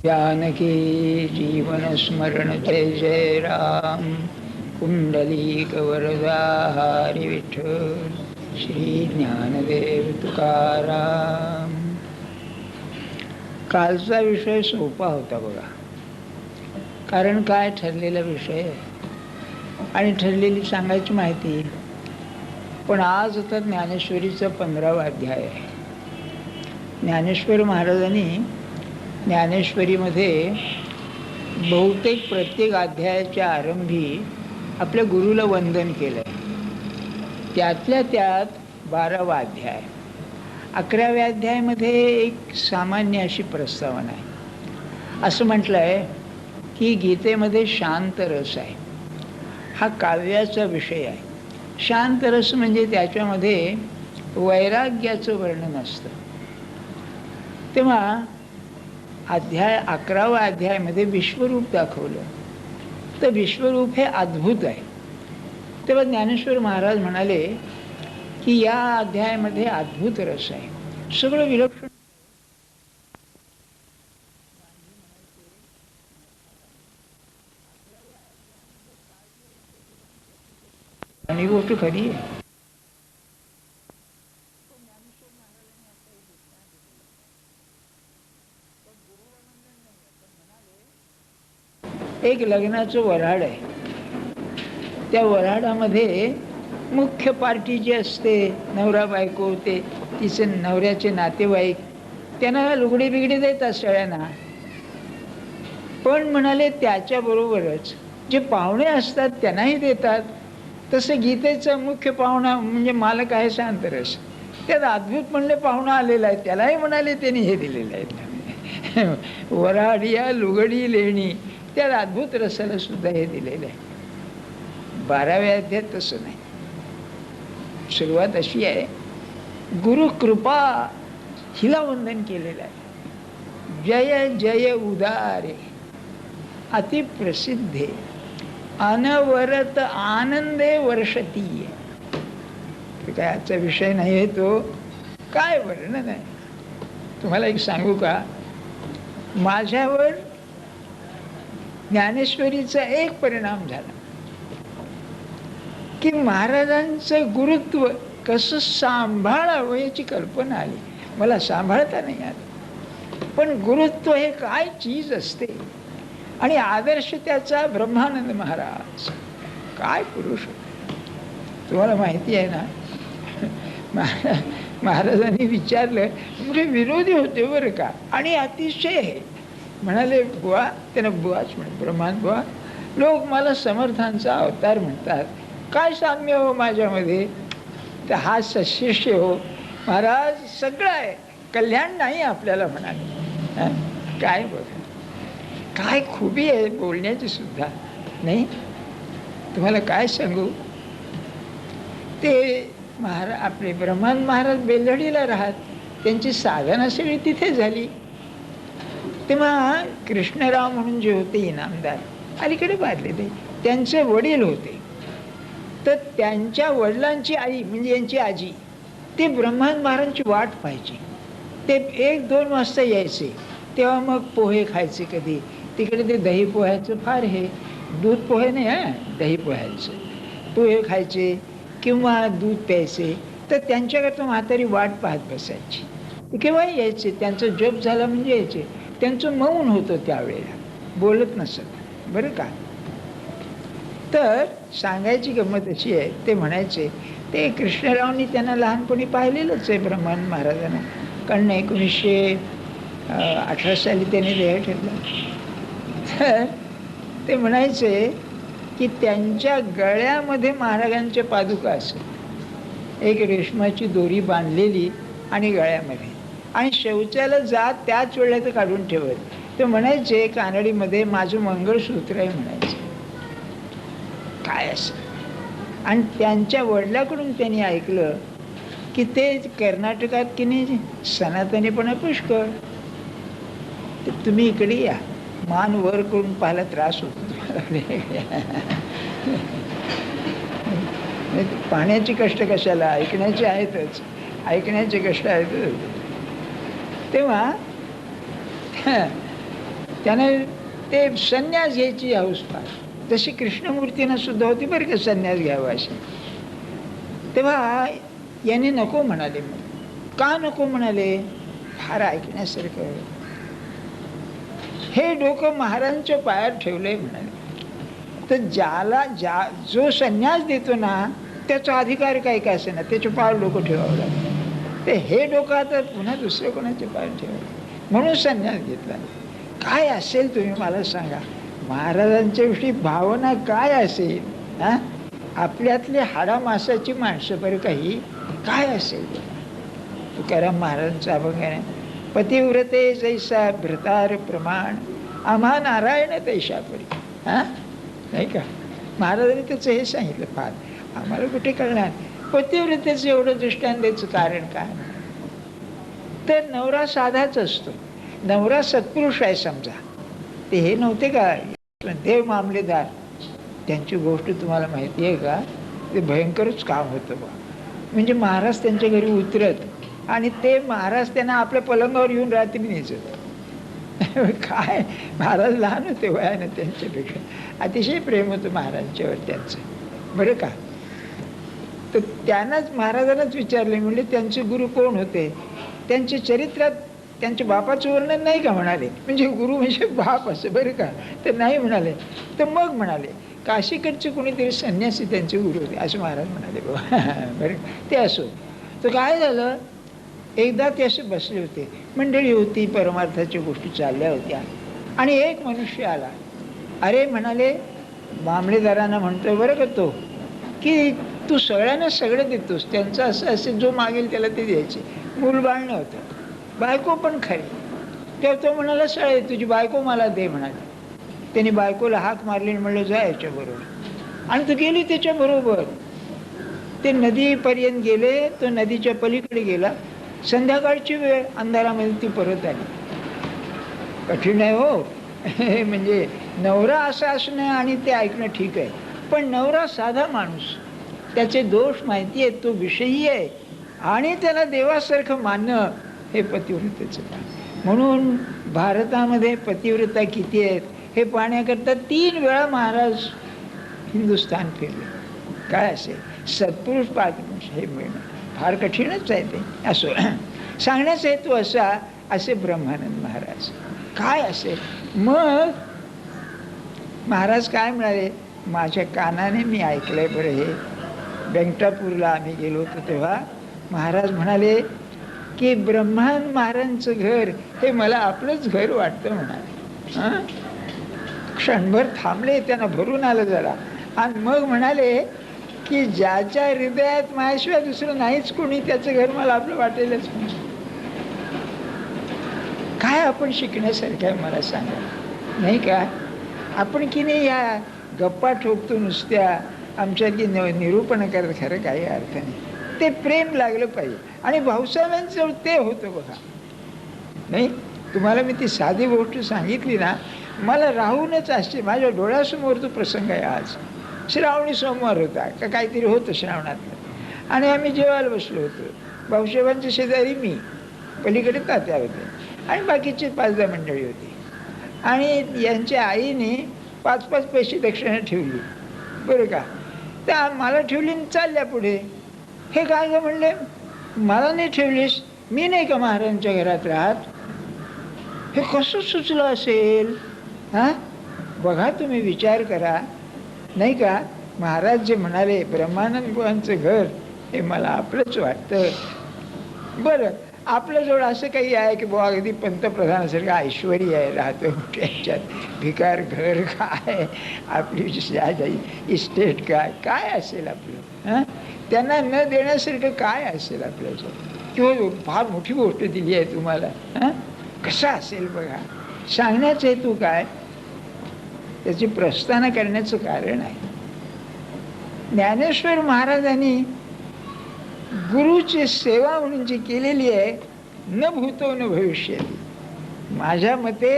जानकी जीवन स्मरण जय जय राम. कुंडलिक वरदा हरी विठ्ठल. श्री ज्ञानदेव तुकाराम. कालचा विषय सोपा होता बघा. कारण काय, ठरलेला विषय आणि ठरलेली सांगायची माहिती. पण आज होता ज्ञानेश्वरीचा 15वा अध्याय आहे. ज्ञानेश्वर महाराजांनी ज्ञानेश्वरीमध्ये बहुतेक प्रत्येक अध्यायाच्या आरंभी आपल्या गुरुला वंदन केलं आहे. त्यातल्या त्यात 12वा अध्याय. 11व्या अध्यायामध्ये एक सामान्य अशी प्रस्तावना आहे. असं म्हटलं आहे की गीतेमध्ये शांत रस आहे. हा काव्याचा विषय आहे. शांत रस म्हणजे त्याच्यामध्ये वैराग्याचं वर्णन असतं. तेव्हा 11वा अध्यायामध्ये विश्वरूप दाखवलं. तर विश्वरूप हे अद्भुत आहे. तेव्हा ज्ञानेश्वर महाराज म्हणाले की या अध्यायामध्ये अद्भुत रस आहे, सगळं विलक्षण. आणि गोष्ट खरी आहे. एक लग्नाचं वऱ्हाड आहे. त्या वऱ्हाडामध्ये मुख्य पार्टी जी असते, नवरा बायको, ते तिचे नवऱ्याचे नातेवाईक, त्यांना लुगडी बिगडी देतात सगळ्यांना. पण म्हणाले त्याच्याबरोबरच जे पाहुणे असतात त्यांनाही देतात. तसं गीतेचा मुख्य पाहुणा म्हणजे मालक आहे शांतरस. त्यात अद्भुत म्हणले पाहुणा आलेला आहे, त्यालाही म्हणाले त्यांनी हे दिलेलं आहे. वऱ्हाडिया लुगडी लेणी, त्यात अद्भुत रसाला सुद्धा हे दिलेलं आहे. 12व्या अध्यायात तसं नाही. सुरुवात अशी आहे, गुरुकृपा हिला वंदन केलेलं आहे. जय जय उदारे अतिप्रसिद्धे अनवरत आनंदे वर्षतीये. काय आजचा विषय नाही आहे तो. काय वर्णन आहे. तुम्हाला एक सांगू का, माझ्यावर ज्ञानेश्वरीचा एक परिणाम झाला की महाराजांचं गुरुत्व कसं सांभाळावं याची कल्पना आली. मला सांभाळता नाही आलं, पण गुरुत्व हे काय चीज असते. आणि आदर्श त्याचा ब्रह्मानंद महाराज, काय पुरुष. तुम्हाला माहिती आहे ना, महाराजांनी विचारलं, म्हणजे विरोधी होते बरं का, आणि अतिशय हे म्हणाले, बुवा, त्यांना बुवाच म्हणे, ब्रह्मान बुवा, लोक मला समर्थांचा अवतार म्हणतात, काय साम्य हो माझ्यामध्ये. तर हा सशिष्य हो महाराज, सगळं आहे, कल्याण नाही आपल्याला म्हणाले. काय बघा, काय खुबी आहे बोलण्याची सुद्धा. नाही तुम्हाला काय सांगू, ते आपले ब्रह्मान महाराज बेलडीला राहत, त्यांची साधना सगळी तिथे झाली. तेव्हा कृष्णराव म्हणून जे होते इनामदार, अलीकडे बांधलेले, त्यांचे वडील होते. तर त्यांच्या वडिलांची आई म्हणजे यांची आजी, ते ब्रह्मान महाराजांची वाट पाहायची. ते 1-2 वाजता यायचे, तेव्हा मग पोहे खायचे. कधी तिकडे ते दही पोह्याचं फार हे, दूध पोहे नाही हा, दही पोह्याचं पोहे खायचे किंवा दूध प्यायचे. तर त्यांच्याकरता म्हातारी वाट पाहत बसायची. ते केव्हाही यायचे, त्यांचा जप झाला म्हणजे यायचे. त्यांचं मौन होतं त्यावेळेला, बोलत नसत बरं का. तर सांगायची गंमत अशी आहे, ते म्हणायचे, ते कृष्णरावनी त्यांना लहानपणी पाहिलेलंच आहे ब्रह्मान महाराजांना, कारण 1918 साली त्यांनी देह ठेवला. तर ते म्हणायचे की त्यांच्या गळ्यामध्ये महाराजांच्या पादुका असत, एक रेशमाची दोरी बांधलेली आणि गळ्यामध्ये, आणि शौचाला जात त्याच वेळेला ते काढून ठेवत. ते म्हणायचे कानडीमध्ये, माझं मंगळसूत्र आहे म्हणायचे. काय असं. आणि त्यांच्या वडिलाकडून त्यांनी ऐकलं की ते कर्नाटकात की नाही सनातनीपणा पुष्कळ, तर तुम्ही इकडे या, मान वर करून पाहायला त्रास होतो. पाहण्याची कष्ट कशाला, ऐकण्याचे आहेतच, ऐकण्याचे कष्ट आहेतच. तेव्हा त्याने ते संन्यास घ्यायची हौस फार. जशी कृष्णमूर्तींना सुद्धा होती बरं का संन्यास घ्यावा अशी. तेव्हा याने नको म्हणाले. मग का नको म्हणाले? फार ऐकण्यासारखं. हे डोकं महाराजांच्या पायात ठेवलंय म्हणाले. तर जो संन्यास देतो ना त्याचा अधिकार काय काय असे ना त्याच्या पायावर डोकं ठेवावं लागतं. ते हे डोकं आता पुन्हा दुसऱ्या कोणाच्या पायात ठेवावं म्हणून संन्यास घेतला. काय असेल तुम्ही मला सांगा, महाराजांच्या विषयी भावना काय असेल? हा, आपल्यातली हाडामासाची माणसं बरं काही काय असेल? तुकाराम महाराजांचा अभंग आहे, पतिव्रते जैसा भ्रतार प्रमाण आम्हा नारायण तैशा परी. हा, नाही का? महाराजांनी त्याचं हे सांगितलं. फार आम्हाला कुठे कळणार पतिव्रतेचं एवढं दृष्टांत द्यायचं कारण काय? तर नवरा साधाच असतो, नवरा सत्पुरुष आहे समजा. ते हे नव्हते का देव मामलेदार, त्यांची गोष्ट तुम्हाला माहिती आहे का? ते भयंकरच काम होतं बा. म्हणजे महाराज त्यांच्या घरी उतरत आणि ते महाराज त्यांना आपल्या पलंगावर येऊन रात्री न्यायचं. काय महाराज लहान होते वयानं त्यांच्यापेक्षा, अतिशय प्रेम होतं महाराजांच्यावर त्यांचं बरं का. तर त्यांनाच महाराजांनाच विचारले, म्हणजे त्यांचे गुरु कोण होते? त्यांच्या चरित्रात त्यांच्या बापाचं वर्णन नाही का म्हणाले. म्हणजे गुरु म्हणजे बाप असं बरं का, तर नाही म्हणाले. तर मग म्हणाले काशीकडचे कोणीतरी संन्यासी त्यांचे गुरु होते असं महाराज म्हणाले बाबा. बरं ते असो. तर काय झालं, एकदा ते असे बसले होते, मंडळी होती, परमार्थाच्या गोष्टी चालल्या होत्या आणि एक मनुष्य आला. अरे म्हणाले, मामलेदारांना म्हणतोय बरं का तो, की तू सगळ्यांना सगळं देतोस, त्यांचं असं असे जो मागेल त्याला ते द्यायचे. मूलबाळ नव्हतं, बायको पण खरी. तेव्हा तो म्हणाला, सळे तुझी बायको मला दे म्हणाले. त्याने बायकोला हाक मारली आणि म्हणलं जा याच्याबरोबर, आणि तू गेली त्याच्याबरोबर. ते नदीपर्यंत गेले, तो नदीच्या पलीकडे गेला. संध्याकाळची वेळ, अंधारामध्ये ती परत आली. कठीण आहे हो. म्हणजे नवरा असा असणं आणि ते ऐकणं ठीक आहे, पण नवरा साधा माणूस, त्याचे दोष माहिती आहेत, तो विषयी आहे आणि त्याला देवासारखं मानणं हे पतिव्रतेचं काम. म्हणून भारतामध्ये पतिव्रता किती आहेत हे पाहण्याकरता 3 वेळा महाराज हिंदुस्थान फिरले. काय असेल सत्पुरुष पाच हे मिळणं फार कठीणच आहे ते. असो, सांगण्याचा हेतू असा, असे ब्रह्मानंद महाराज काय असेल. मग महाराज काय म्हणाले, माझ्या कानाने मी ऐकलंय बरं. हे व्यंकटापूरला आम्ही गेलो होतो तेव्हा महाराज म्हणाले की ब्रह्मानंद महाराजांचं घर हे मला आपलंच घर वाटतं म्हणाले. हां, क्षणभर थांबले, त्यांना भरून आलं जरा, आणि मग म्हणाले की ज्याच्या हृदयात माझ्याशिवाय दुसरं नाहीच कोणी, त्याचं घर मला आपलं वाटेलच. काय आपण शिकण्यासारखं आहे मला सांगा, नाही का? आपण की नाही या गप्पा ठोकतो नुसत्या, आमच्यातली निरूपण करत, खरं काही अर्थ नाही. ते प्रेम लागलं पाहिजे. आणि भाऊसाहेबांचं ते होतं बघा. नाही, तुम्हाला मी ती साधी गोष्ट सांगितली ना, मला राहूनच असते, माझ्या डोळ्यासमोर तो प्रसंग आहे. आज श्रावणी सोमवार होता का काहीतरी होतं श्रावणातलं, आणि आम्ही जेवायला बसलो होतो. भाऊसाहेबांच्या शेजारी मी, पलीकडे तात्या होते आणि बाकीची 5-10 मंडळी होती. आणि यांच्या आईने 5-5 पैसे दक्षिणा ठेवली बरं का. तर मला ठेवली चालल्या पुढे. हे काय ग म्हणले, मला नाही ठेवलीस, मी नाही का महाराजांच्या घरात राहत? हे कसं सुचलं असेल? हां, बघा तुम्ही विचार करा, नाही का? महाराज जे म्हणाले ब्रह्मानंद बुवांचं घर हे मला आपलंच वाटतं. बरं, आपल्याजवळ असं काही आहे की बुवा अगदी पंतप्रधानासारखं ऐश्वर्य आहे, राहतो त्याच्यात भिकार घर काय, आपली इस्टेट काय काय असेल आपलं? हां, त्यांना न देण्यासारखं काय असेल आपल्याजवळ? किंवा फार मोठी गोष्ट दिली आहे तुम्हाला, हां, कसं असेल बघा. सांगण्याचं हेतू काय, त्याची प्रस्थान करण्याचं कारण आहे. ज्ञानेश्वर महाराजांनी गुरुची सेवा म्हणून जी केलेली आहे, न भूतो न भविष्यती, माझ्या मते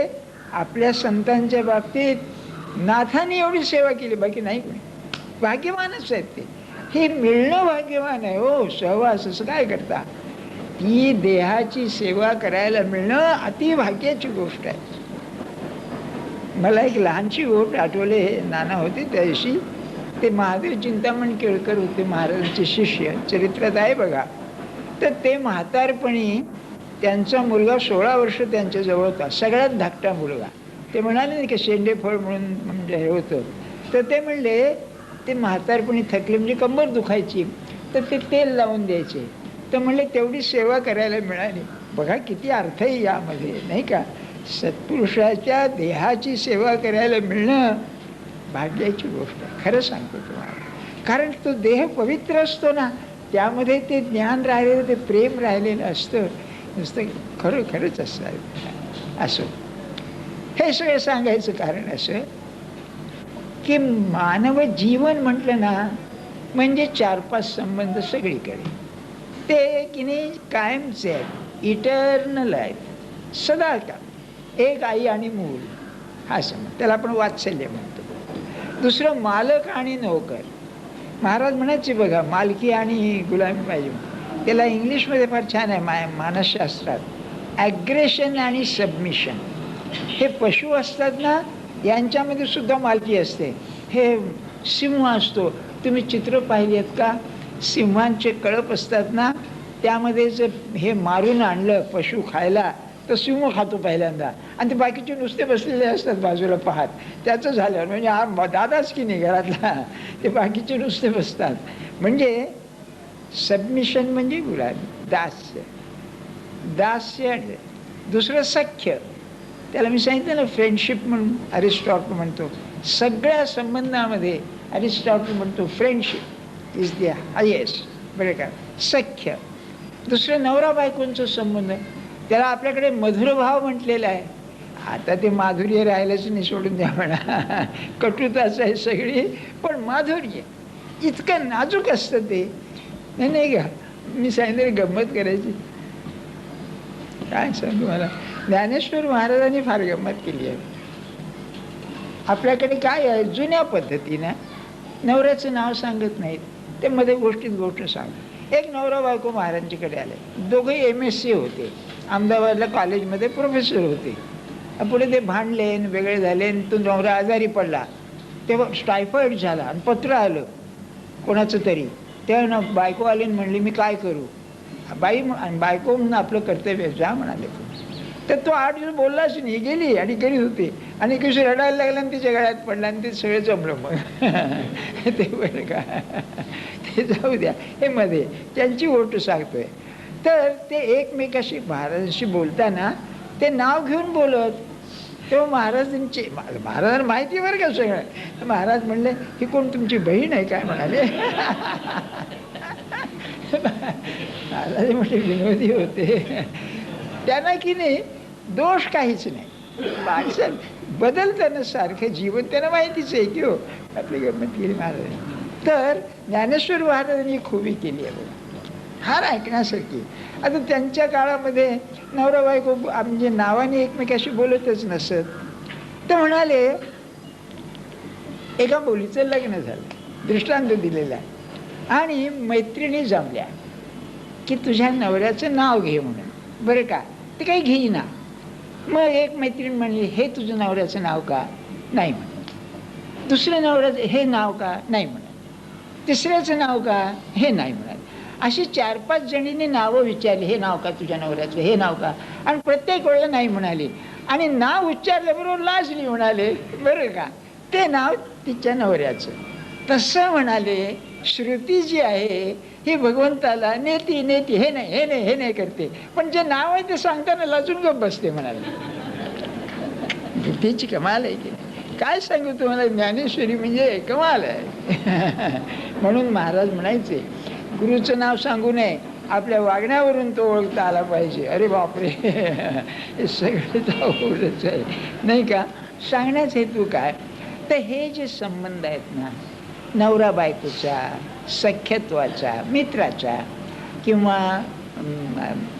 आपल्या संतांच्या बाबतीत नाथांनी एवढी सेवा केली, बाकी नाही कोणी. भाग्यवानच आहेत ते. हे मिळणं भाग्यवान आहे हो. सहवास असं काय करता, ती देहाची सेवा करायला मिळणं अति भाग्याची गोष्ट आहे. मला एक लहानशी गोष्ट आठवले, नाना होते त्या दिवशी. ते महावीर चिंतामण केळकर होते, महाराजांचे शिष्य, चरित्रात आहे बघा. तर ते म्हातारपणी त्यांचा मुलगा 16 वर्ष त्यांच्या जवळ होता, सगळ्यात धाकटा मुलगा. ते म्हणाले नाही की शेंडेफळ म्हणून म्हणजे हे होतं. तर ते म्हणले ते म्हातारपणी थकले, म्हणजे कंबर दुखायची, तर ते तेल लावून द्यायचे. तर म्हणले तेवढी सेवा करायला मिळाली. बघा किती अर्थ आहे यामध्ये, नाही का. सत्पुरुषाच्या देहाची सेवा करायला मिळणं भाग्याची गोष्ट आहे, खरं सांगतो तुम्हाला. कारण तो देह पवित्र असतो ना, त्यामध्ये ते ज्ञान राहिलेलं, ते प्रेम राहिलेलं असतं. नुसतं खरंच असं. असं हे सगळं सांगायचं कारण असं की मानव जीवन म्हटलं ना म्हणजे 4-5 संबंध सगळीकडे. ते की नाही कायमचे आहेत, इटर्नल आहेत, सदा का. एक आई आणि मूल हा संबंध, त्याला आपण वात्सल्य म्हणतो. दुसरं मालक आणि नोकर. महाराज म्हणायचे बघा, मालकी आणि गुलामी पाहिजे. त्याला इंग्लिशमध्ये फार छान आहे मानसशास्त्रात, ॲग्रेशन आणि सबमिशन. हे पशु असतात ना, यांच्यामध्ये सुद्धा मालकी असते. हे सिंह असतो, तुम्ही चित्र पाहिली आहेत का? सिंहांचे कळप असतात ना, त्यामध्ये जर हे मारून आणलं पशु खायला तर सिंह खातो पहिल्यांदा, आणि ते बाकीचे नुसते बसलेले असतात बाजूला पाहत. त्याचं झालं म्हणजे हा दादाच की नाही घरातला, ते बाकीचे नुसते बसतात. म्हणजे सबमिशन म्हणजे गुलामी, दास्य. दुसरं सख्य, त्याला मी सांगितलं ना फ्रेंडशिप म्हणून अरिस्टॉटल म्हणतो. सगळ्या संबंधामध्ये अरिस्टॉटल म्हणतो फ्रेंडशिप इज द हायेस्ट, बरं का. सख्य. दुसरं नवरा बायकोंचा संबंध, त्याला आपल्याकडे मधुर भाव म्हटलेला आहे. आता ते माधुर्य राहिलंच नाही, सोडून द्या म्हणा, कटुताच आहे सगळी. पण माधुर्य इतकं नाजूक असतं ते, नाही का. मी सांगितलं गंमत करायची, काय सांगू मला. ज्ञानेश्वर महाराजांनी फार गंमत केली आहे. आपल्याकडे काय आहे, जुन्या पद्धतीनं नवऱ्याचं नाव सांगत नाहीत, ते मध्ये गोष्टीत गोष्ट सांगतात. एक नवरा बायको महाराजांच्याकडे आले, दोघंही MSc होते, अहमदाबादला कॉलेजमध्ये प्रोफेसर होते. पुढे ते भांडले, वेगळे झाले, आणि तो नवरा आजारी पडला. तेव्हा टायफॉइड झाला आणि पत्र आलं कोणाचं तरी. तेव्हा बायको आली आणि म्हणली मी काय करू. बायको म्हणून आपलं कर्तव्य जा म्हणाले. तर तो 8 दिवस बोललाच नाही, गेली आणि करीत होती. आणि कशी रडायला लागला आणि तिच्या गळ्यात पडला आणि ते सगळं जमलं मग. ते बरं का, ते जाऊ द्या. हे मध्ये त्यांची गोष्ट सांगतोय. तर ते एकमेकाशी महाराजांशी बोलताना ते नाव घेऊन बोलत. तेव्हा महाराजांना माहिती बरं का सगळं. महाराज म्हणले ही कोण तुमची बहीण आहे काय म्हणाले. महाराज म्हणजे विनोदी होते. त्यांना की नाही दोष काहीच नाही. माणसं बदलताना सारखं जीवन त्यांना माहितीच आहे की हो. आपली गंमत केली महाराज. तर ज्ञानेश्वर महाराजांनी खूबी केली आहे बघा, फार ऐकण्यासारखी. आता त्यांच्या काळामध्ये नवरा बायको म्हणजे नावाने एकमेकाशी बोलतच नसत. तर म्हणाले एका मुलीचं लग्न झालं, दृष्टांत दिलेला आहे, आणि मैत्रिणी जमल्या की तुझ्या नवऱ्याचं नाव घे म्हणून. बरं का, ते काही घेईना. मग एक मैत्रीण म्हणली हे तुझं नवऱ्याचं नाव का? नाही म्हणत. दुसऱ्या नवऱ्याचं हे नाव का? नाही म्हणत. तिसऱ्याचं नाव का? हे नाही म्हणत. अशी 4-5 जणींनी नावं विचारली, हे नाव का तुझ्या नवऱ्याचं, हे नाव का? आणि प्रत्येक वेळेला नाही म्हणाली. आणि नाव उच्चारल्याबरोबर लाजली, म्हणाले बरं का ते नाव तिच्या नवऱ्याचं. तसं म्हणाले श्रुती जी आहे ही भगवंताला नेती हे नाही करते, पण जे नाव आहे ते सांगताना लाजून गप बसते म्हणाले. बुद्धीची कमाल आहे की काय सांगू तुम्हाला. ज्ञानेश्वरी म्हणजे कमाल आहे. म्हणून महाराज म्हणायचे गुरुचं नाव सांगू नये, आपल्या वागण्यावरून तो ओळखता आला पाहिजे. अरे बापरे, हे सगळं अवघडच आहे नाही का. सांगण्याचा हेतू काय, तर हे जे संबंध आहेत ना, नवरा बायकोचा, सख्यत्वाचा, मित्राचा, किंवा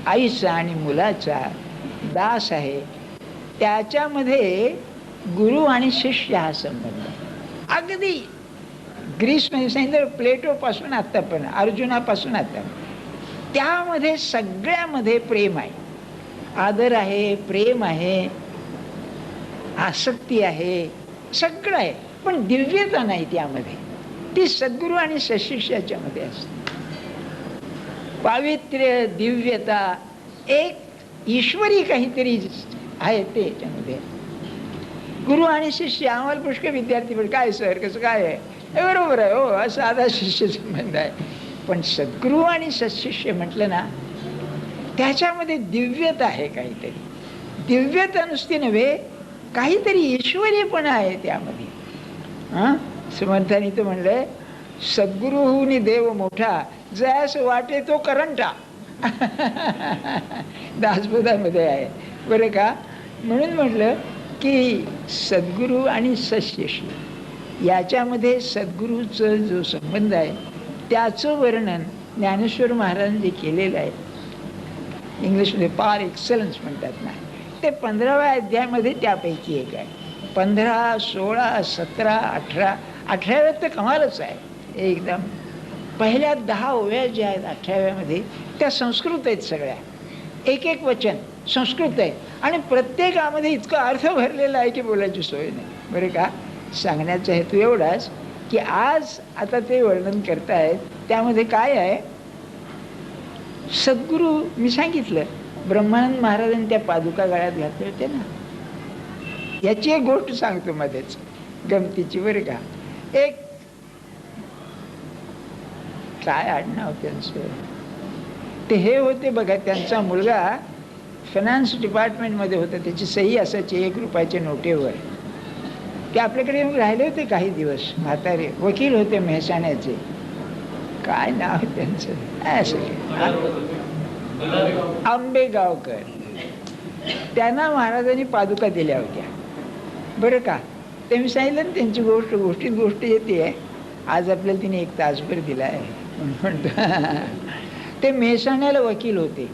आईचा आणि मुलाचा, दास आहे, त्याच्यामध्ये गुरु आणि शिष्य हा संबंध अगदी ग्रीसमध्ये सांगितलं, प्लेटोपासून आत्तापर्यंत, अर्जुनापासून आता, त्यामध्ये सगळ्यामध्ये प्रेम आहे, आदर आहे, प्रेम आहे. आसक्ती आहे, सगळं आहे, पण दिव्यता नाही त्यामध्ये. ती सद्गुरू आणि सशिष्याच्या मध्ये असते. पावित्र्य, दिव्यता, एक ईश्वरी काहीतरी आहे ते याच्यामध्ये. गुरु आणि शिष्य, आम्हाला पुष्कळ विद्यार्थी पण काय सर कसं काय आहे, हे बरोबर आहे हो, हा साधा शिष्य संबंध आहे. पण सद्गुरू आणि सत्शिष्य म्हटलं ना, त्याच्यामध्ये दिव्यता आहे काहीतरी. दिव्यता नुसती नव्हे, काहीतरी ईश्वरीपण आहे त्यामध्ये. समर्थांनी तर म्हणलंय, सद्गुरुहुनी देव मोठा, जयास वाटे तो करंटा. दासबोधामध्ये आहे बरं का. म्हणून म्हटलं की सद्गुरू आणि सत्शिष्य याच्यामध्ये सद्गुरूचं जो संबंध आहे त्याचं वर्णन ज्ञानेश्वर महाराजांनी केलेलं आहे. इंग्लिशमध्ये पार एक्सलन्स म्हणतात ना, ते 15व्या अध्यायामध्ये त्यापैकी एक आहे. 15, 16, 17, 18, 18व्यात तर कमालच आहे एकदम. पहिल्या 10 ओव्या ज्या आहेत 18व्यामध्ये त्या संस्कृत आहेत सगळ्या, एक एक वचन संस्कृत आहे आणि प्रत्येकामध्ये इतका अर्थ भरलेला आहे की बोलायची सोय नाही. बरं का. सांगण्याचा हेतू एवढाच की आज आता ते वर्णन करतायत त्यामध्ये काय आहे. सद्गुरू, मी सांगितलं ब्रह्मानंद महाराजांनी त्या पादुका गळ्यात घातले होते ना, याची एक गोष्ट सांगतो मध्येच गमतीची बरं का. एक काय आडनाव त्यांचं, ते हे होते बघा, त्यांचा मुलगा फायनान्स डिपार्टमेंटमध्ये होता, त्याची सही असायची 1 रुपयाच्या नोटेवर. ते आपल्याकडे येऊन राहिले होते काही दिवस, म्हातारे वकील होते मेहसाण्याचे. काय नाव त्यांचं, आंबेगावकर. त्यांना महाराजांनी पादुका दिल्या होत्या बरं का. ते मी सांगितलं ना त्यांची गोष्टीत गोष्ट येते आहे. आज आपल्याला तिने 1 तासभर दिला आहे म्हणतो. ते मेहसाण्याला वकील होते,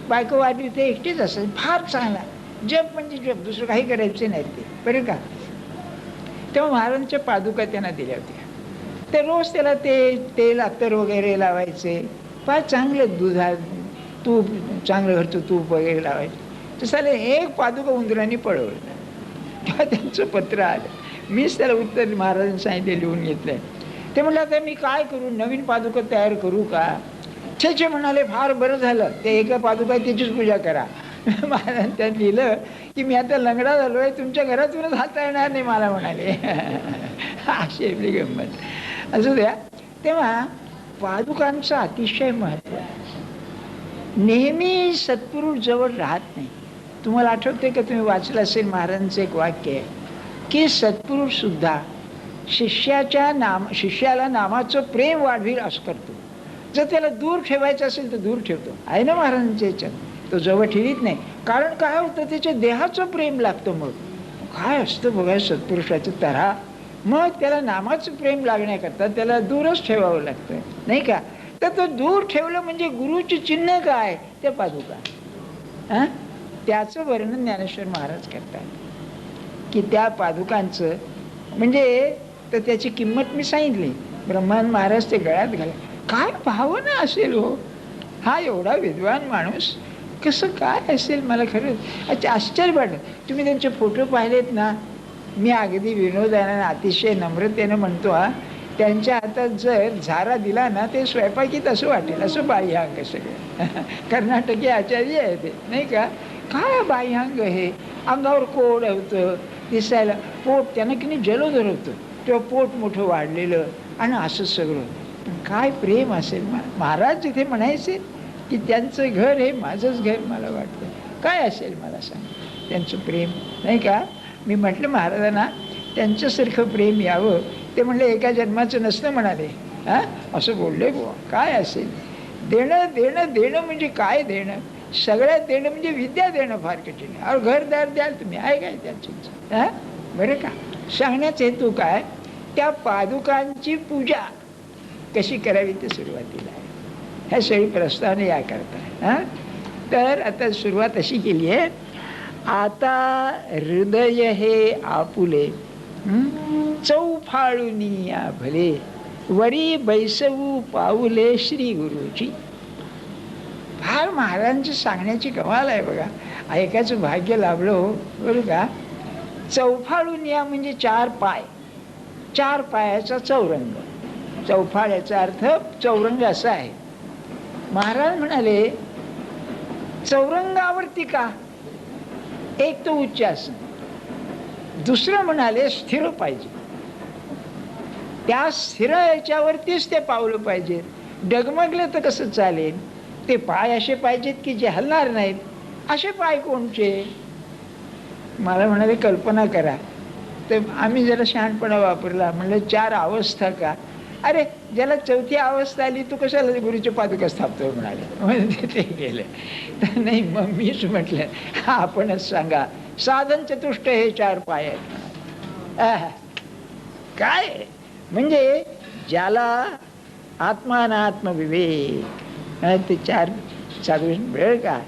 बायको वाढली ते एकटीच असेल, फार चांगला जप म्हणजे जप, दुसरं काही करायचे नाही ते बरं का. तेव्हा महाराजांच्या पादुका त्यांना दिल्या होत्या. ते रोज त्याला तेल अत्तर वगैरे लावायचे, फार चांगलं दुधात तूप, चांगलं घरचं तूप वगैरे लावायचं. तसं एक पादुका उंदरांनी पळवलं. तेव्हा त्यांचं पत्र आलं, मीच त्याला उत्तर महाराजांनी सांगितले, लिहून घेतलंय. ते म्हणलं आता मी काय करू, नवीन पादुका तयार करू का. छे म्हणाले, फार बरं झालं, ते एका पादुका त्याचीच पूजा करा. महाराज त्यांनी लिहिलं की मी आता लंगडा झालोय, तुमच्या घरातूनच हाता येणार नाही मला म्हणाले. अशी आपली गंमत असू द्या. तेव्हा पादुकांचं अतिशय महत्व आहे. नेहमी सत्पुरुष जवळ राहत नाही. तुम्हाला आठवते का, तुम्ही वाचलं असेल महाराजांचं एक वाक्य आहे की सत्पुरुष सुद्धा शिष्याला नामाचं प्रेम वाढवील असं करतो. जर त्याला दूर ठेवायचं असेल तर दूर ठेवतो, आहे ना महाराजांच्या याच्यात. तो जवळ ठेवीत नाही, कारण काय होतं, त्याच्या देहाचं प्रेम लागतं. मग काय असतं बघा सत्पुरुषाचं तऱ्हा, मग त्याला नामाचं प्रेम लागण्याकरता त्याला दूरच ठेवावं लागतं नाही का. तर तो दूर ठेवलं म्हणजे गुरुचे चिन्ह काय, त्या पादुका. त्याचं वर्णन ज्ञानेश्वर महाराज करतात की त्या पादुकांचं म्हणजे, तर त्याची किंमत मी सांगितली. ब्रह्मानंद महाराज ते गळ्यात घाला, काय भावना असेल हो. हा एवढा विद्वान माणूस कसं काय असेल, मला खरंच आश्चर्य वाटलं. तुम्ही त्यांचे फोटो पाहिलेत ना, मी अगदी विनोदाने अतिशय नम्रतेनं म्हणतो, त्यांच्या हातात जर झारा दिला ना, ते स्वयंपाकीत असं वाटेल, असं बाह्यांग सगळं. कर्नाटकी आचार्य आहे ते नाही का. काय बाह्यांग हे, अंगावर कोड होतं दिसायला, पोट त्यानं की नाही जलोदर होतं, तेव्हा पोट मोठं वाढलेलं आणि असं सगळं. पण काय प्रेम असेल. महाराज जिथे म्हणायचे की त्यांचं घर हे माझंच घर, मला वाटतं काय असेल मला सांग त्यांचं प्रेम नाही का. मी म्हटलं महाराजांना त्यांच्यासारखं प्रेम यावं, ते म्हणले एका जन्माचं नसतं म्हणाले. असं बोलले बुवा, काय असेल. देणं म्हणजे काय देणं, सगळ्यात देणं म्हणजे विद्या देणं फार कठीण आहे. घरदार द्याल तुम्ही, आहे काय त्याची. बरं का. सांगण्याचा हेतू काय, त्या पादुकांची पूजा कशी करावी ते सुरुवातीला आहे. ह्या सगळी प्रस्तावना या करता. तर आता सुरुवात अशी केली आहे, आता हृदय हे आपुले चौफाळुनी या भले, वरी बैसवू पाऊले श्री गुरुची. फार महाराजांची सांगण्याची कमाल आहे बघा. ऐकायचं भाग्य लाभलं हो बरं का. चौफाळून या म्हणजे 4 पाय, 4 पायाचा चौरंग. चौफाळ याचा अर्थ चौरंग असा आहे. महाराज म्हणाले चौरंगावरती का? एक तो उच्चासन, दुसरं म्हणाले स्थिर पाहिजे. त्या स्थिर याच्यावरतीच ते पावलं पाहिजे. डगमगलं तर कसं चालेल? ते पाय असे पाहिजेत की जे हलणार नाहीत. असे पाय कोणचे? मला म्हणाले कल्पना करा. तर आम्ही जरा शहाणपणा वापरला. म्हणलं 4 अवस्था का? अरे ज्याला 4थी अवस्था आली तू कशाला गुरुच्या पादुका स्थापतोय म्हणाले. म्हणजे ते गेले. तर नाही, मग मीच म्हटलं आपणच सांगा. साधन चतुष्ट हे 4 पाय आहेत. काय म्हणजे ज्याला आत्मानात्मविवेक ते 4 साधू वेळ का?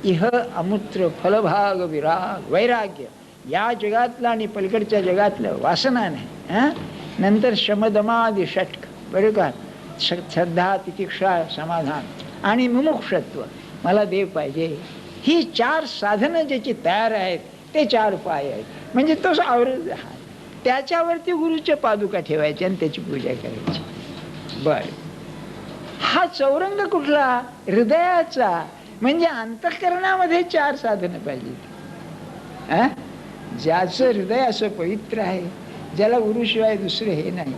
इह अमूत्र फलभाग विराग वैराग्य, या जगातलं आणि पलीकडच्या जगातलं वासना नाही. नंतर शमदमादी षटक, बरं का? श्रद्धा, तितिक्षा, समाधान आणि मुमुक्षत्व, मला देव पाहिजे. ही 4 साधनं ज्याची तयार आहेत ते 4 पाय आहेत. म्हणजे तो आवृत त्याच्यावरती गुरुच्या पादुका ठेवायच्या आणि त्याची पूजा करायची. बर, हा चौरंग कुठला? हृदयाचा. म्हणजे अंतःकरणामध्ये 4 साधनं पाहिजे. ज्याचं हृदय असं पवित्र आहे, ज्याला गुरुशिवाय दुसरे हे नाही,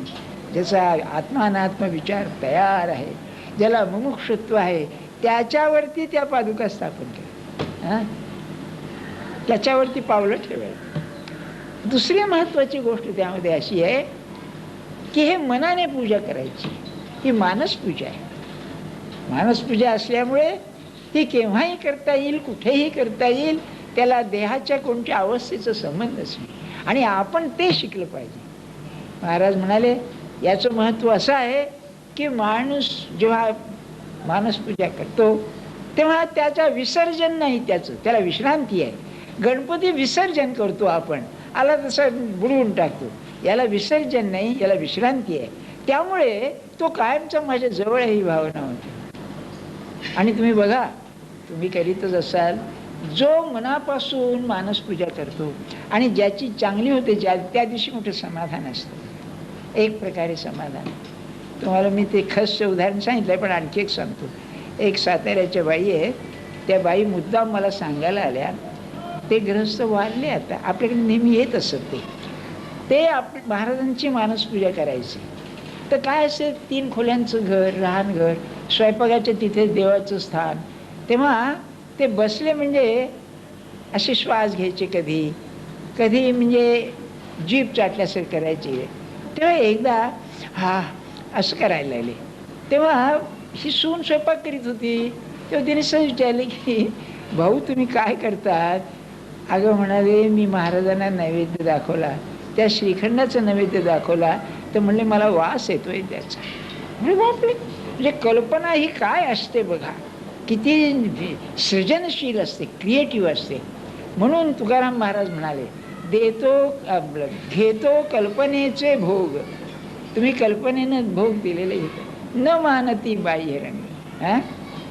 ज्याचा आत्मानात्म विचार तयार आहे, ज्याला मुमुक्षुत्व आहे, त्याच्यावरती त्या पादुका स्थापन केल्या. त्याच्यावरती पावलं ठेवायचं. दुसरी महत्वाची गोष्ट त्यामध्ये अशी आहे की हे मनाने पूजा करायची. ही मानस पूजा आहे. मानस पूजा असल्यामुळे ती केव्हाही करता येईल, कुठेही करता येईल. त्याला देहाच्या कोणत्या अवस्थेचा संबंधच नाही. आणि आपण ते शिकलं पाहिजे. महाराज म्हणाले याचं महत्व असं आहे की माणूस जेव्हा मानस पूजा करतो तेव्हा त्याचा विसर्जन नाही, त्याला विश्रांती आहे. गणपती विसर्जन करतो आपण, आला तसा बुडवून टाकतो. याला विसर्जन नाही, याला विश्रांती आहे. त्यामुळे तो कायमचा माझ्या जवळ ही भावना होती. आणि तुम्ही बघा, तुम्ही करीतच असाल, जो मनापासून मानस पूजा करतो आणि ज्याची चांगली होते, त्या दिवशी मोठं समाधान असतं. एक प्रकारे समाधान. तुम्हाला मी ते खसचं उदाहरण सांगितलंय, पण आणखी एक सांगतो. एक साताऱ्याच्या बाई आहे, त्या बाई मुद्दाम मला सांगायला आल्या, ते गृहस्थ वारले. आता आपल्याकडे नेहमी येत असत ते महाराजांची मानसपूजा करायची. तर काय असेल, 3 खोल्यांचं घर, लहान घर, स्वयंपाकाच्या तिथे देवाचं स्थान. तेव्हा ते बसले म्हणजे असे श्वास घ्यायचे, कधी कधी म्हणजे जीभ चाटल्यासारखं करायचे. तेव्हा एकदा असं करायला लागले. तेव्हा ही सून स्वयंपाक करीत होती. तेव्हा तिने सहज विचारले की भाऊ तुम्ही काय करतात? अगं म्हणाले मी महाराजांना नैवेद्य दाखवला, त्या श्रीखंडाचा नैवेद्य दाखवला, तर म्हणले मला वास येतोय त्याचा. म्हणजे बापरे, म्हणजे कल्पना ही काय असते बघा, किती सृजनशील असते, क्रिएटिव्ह असते. म्हणून तुकाराम महाराज म्हणाले घेतो कल्पनेचे भोग. तुम्ही कल्पनेनं भोग दिलेले न मानती बाह्य रंग.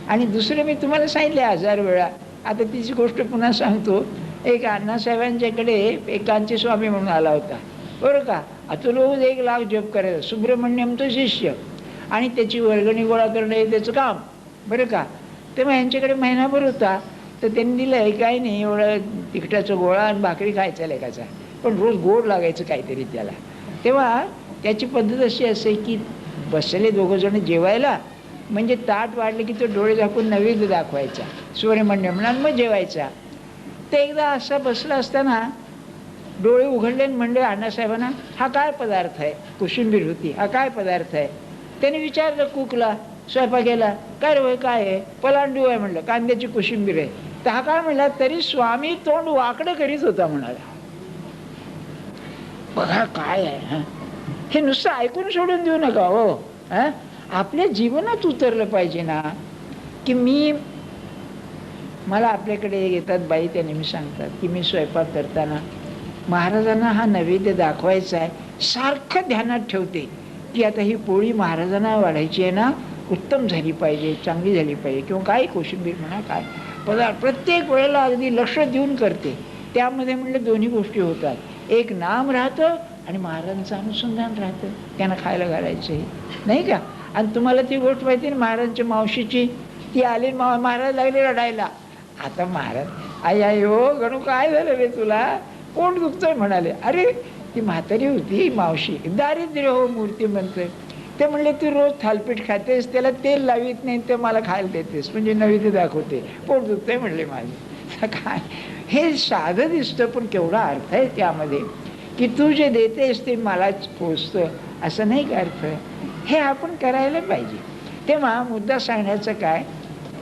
आणि दुसरं मी तुम्हाला सांगितले 1000 वेळा, आता तिची गोष्ट पुन्हा सांगतो. एक अण्णासाहेबांच्याकडे एक कांची स्वामी म्हणून आला होता, बरं का? आता रोज 1 लाख जप करायचा. सुब्रमण्यम तो शिष्य आणि त्याची वर्गणी गोळा करणं हे त्याचं काम, बरं का? तेव्हा यांच्याकडे महिनाभर होता. तर त्यांनी दिलं काही नाही, एवढं तिखटाचं गोळा आणि भाकरी खायचा लेखाचा, पण रोज गोड लागायचं काहीतरी त्याला. तेव्हा त्याची पद्धत अशी असे की बसले 2 जण जेवायला, म्हणजे ताट वाढले की तो डोळे झाकून नैवेद्य दाखवायचा सुब्रमण्यम म्हणून, मग जेवायचा. ते एकदा असा बसला असताना डोळे उघडले आणि म्हणले अण्णासाहेबांना, हा काय पदार्थ आहे? कोशिंबीर होती. हा काय पदार्थ आहे? त्याने विचारलं कुकला, स्वयंपाकेला, काय रे काय आहे? पलांडू आहे म्हणलं, कांद्याची कोशिंबीर आहे. तर हा काय म्हणला, तरी स्वामी तोंड वाकडं करीत होता म्हणाला. बघा काय आहे. हे नुसतं ऐकून सोडून देऊ नका हो. आपल्या जीवनात उतरलं पाहिजे ना, की मला आपल्याकडे येतात बाई, त्या नेहमी सांगतात की मी स्वयंपाक करताना महाराजांना हा नैवेद्य दाखवायचा आहे, सारखं ध्यानात ठेवते की आता ही पोळी महाराजांना वाढायची आहे ना, उत्तम झाली पाहिजे, चांगली झाली पाहिजे, किंवा काय कोशिंबीर म्हणा काय पदार्थ, प्रत्येक वेळेला अगदी लक्ष देऊन करते. त्यामध्ये म्हणलं दोन्ही गोष्टी होतात, एक नाम राहतं आणि महाराजांचं अनुसंधान राहतं, त्यांना खायला घालायचं नाही का. आणि तुम्हाला ती गोष्ट माहिती ना महाराजांच्या मावशीची, ती आली महाराज लागले रडायला. आता महाराज आई आई हो गणू काय झालं रे तुला, पोट दुखतोय म्हणाले. अरे ती म्हातारी होती मावशी, दारिद्र्य हो मूर्ती म्हणते. ते म्हणले तू रोज थालपीठ खातेस, त्याला तेल लावित नाही, ते मला खायला देतेस, म्हणजे नैवेद्य दाखवते, पोट दुखतंय म्हणले माझे. काय हे साधं दिसतं, पण केवढा अर्थ आहे त्यामध्ये, की तू जे देतेस ते मलाच पोचतं, असं नाही का अर्थ. हे आपण करायला पाहिजे. तेव्हा मुद्दा सांगण्याचं काय,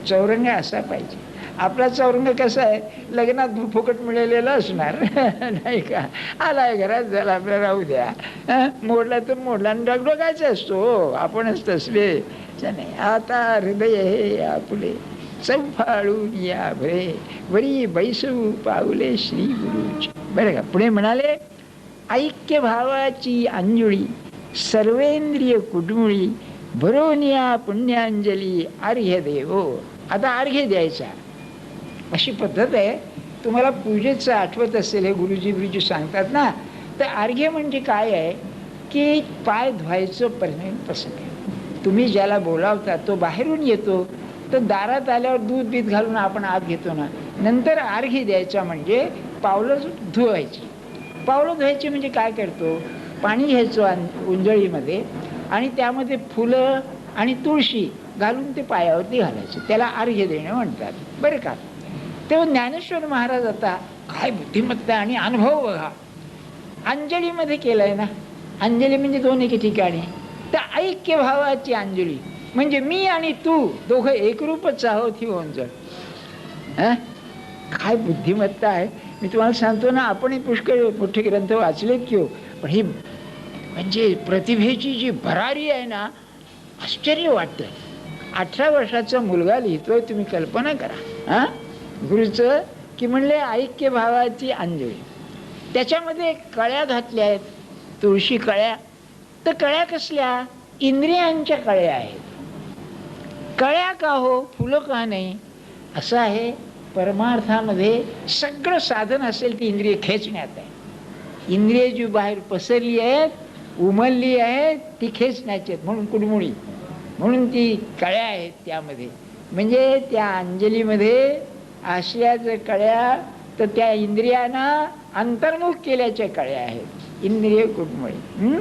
चौरंग असा पाहिजे. आपला चौरंग कसा आहे, लग्नात फुकट मिळालेला असणार नाही का, आलाय घरात झाला आपल्याला राहू द्या, मोडला तर मोडला आणि डगडगायचा असतो, आपणच तसले नाही. आता हृदय हे आपले चौफाळून या भरे, वरी बैसू पाऊले श्री गुरुची. बरं का, पुढे म्हणाले ऐक्य भावाची अंजुळी सर्वेंद्रिय कुटुंबी भरोनिया पुण्याअंजली अर्घ्य देवो. आता अर्घ्य द्यायचा अशी पद्धत आहे. तुम्हाला पूजेचं आठवत असेल, हे गुरुजी सांगतात ना, तर अर्घ्य म्हणजे काय आहे की पाय धुवायचं प्रसंग आहे. तुम्ही ज्याला बोलावता तो बाहेरून येतो, तर दारात आल्यावर दूध बीत घालून आपण आत घेतो ना, नंतर अर्घ्य द्यायचा म्हणजे पावलं धुवायची. पावलं धुवायची म्हणजे काय करतो, पाणी घ्यायचं उंजळीमध्ये आणि त्यामध्ये फुलं आणि तुळशी घालून ते पायावरती घालायचं, त्याला अर्घ्य देणं म्हणतात. बरं का, तेव्हा ज्ञानेश्वर महाराज आता काय बुद्धिमत्ता आणि अनुभव बघा, अंजलीमध्ये केलंय ना. अंजली म्हणजे दोन एके ठिकाणी, तर ऐक्य भावाची अंजली म्हणजे मी आणि तू दोघं एकरूपच आहोत ही ओंजळ. काय बुद्धिमत्ता आहे. मी तुम्हाला सांगतो ना, आपण पुष्कळ मोठे ग्रंथ वाचलेत की हो, पण ही म्हणजे प्रतिभेची जी भरारी आहे ना, आश्चर्य वाटतं. 18 वर्षाचा मुलगा लिहितोय, तुम्ही कल्पना करा. गुरुचं की म्हणले ऐक्य भावाची अंजली, त्याच्यामध्ये कळ्या घातल्या आहेत, तुळशी कळ्या. तर कळ्या कसल्या, इंद्रियांच्या कळ्या आहेत. कळ्या का हो, फुलं का नाही, असं आहे. परमार्थामध्ये सगळं साधन असेल ती इंद्रिय खेचण्यात आहे. इंद्रिय जी बाहेर पसरली आहेत, उमलली आहेत, ती खेचण्याची आहेत, म्हणून कुडमुडी, म्हणून ती कळ्या आहेत त्यामध्ये. म्हणजे त्या अंजलीमध्ये आशयाच्या कळ्या, तर त्या इंद्रियांना अंतर्मुख केल्याच्या कळ्या आहेत, इंद्रिय कुडमुडी.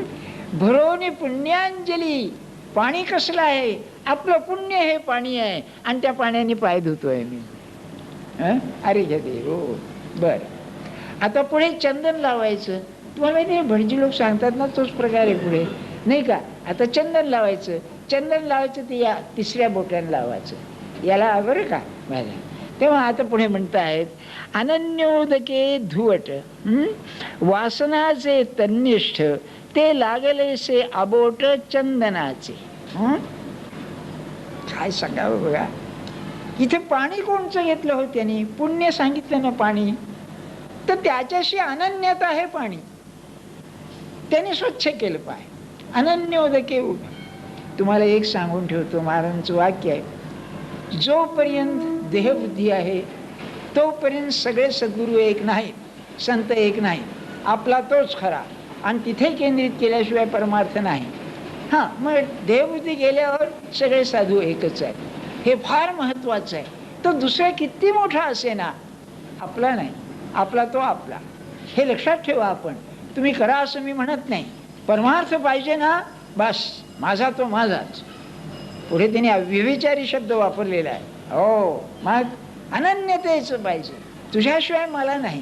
भरोनी पुण्याअंजली, पाणी कसलं आहे, आपलं पुण्य हे पाणी आहे, आणि त्या पाण्याने पाय धुतोय मी. अरे घ्या दे हो. बर, आता पुढे चंदन लावायचं. तुम्हाला माहिती आहे, भटजी लोक सांगतात ना, तोच प्रकार आहे पुढे, नाही का. आता चंदन लावायचं, चंदन लावायचं ते या तिसऱ्या बोटाने लावायचं, याला बरं का माझ्या. तेव्हा आता पुढे म्हणतायत अनन्योदके धुवट वासनाचे तन्निष्ठ ते लागलेसे अबोट चंदनाचे. काय सांगावं बघा. इथे पाणी कोणचं घेतलं हो त्यांनी, पुण्य सांगितलं ना पाणी, तर त्याच्याशी अनन्यता आहे पाणी, त्याने स्वच्छ केलं पाय. अनन्योदके. तुम्हाला एक सांगून ठेवतो, महाराजांचं वाक्य आहे, जोपर्यंत देहबुद्धी आहे तोपर्यंत सगळे सद्गुरू एक नाही, संत एक नाही, आपला तोच खरा, आणि तिथे केंद्रित केल्याशिवाय परमार्थ नाही. हां, मग देहबुद्धी गेल्यावर सगळे साधू एकच आहे, हे फार महत्वाचं आहे. तो दुसरा किती मोठा असे ना, आपला नाही, आपला तो आपला, हे लक्षात ठेवा. आपण तुम्ही करा असं मी म्हणत नाही, परमार्थ पाहिजे ना, बस माझा तो माझाच. पुढे त्यांनी अव्यभिचारी शब्द वापरलेला आहे. हो, मग अनन्यतेचं पाहिजे, तुझ्याशिवाय मला नाही.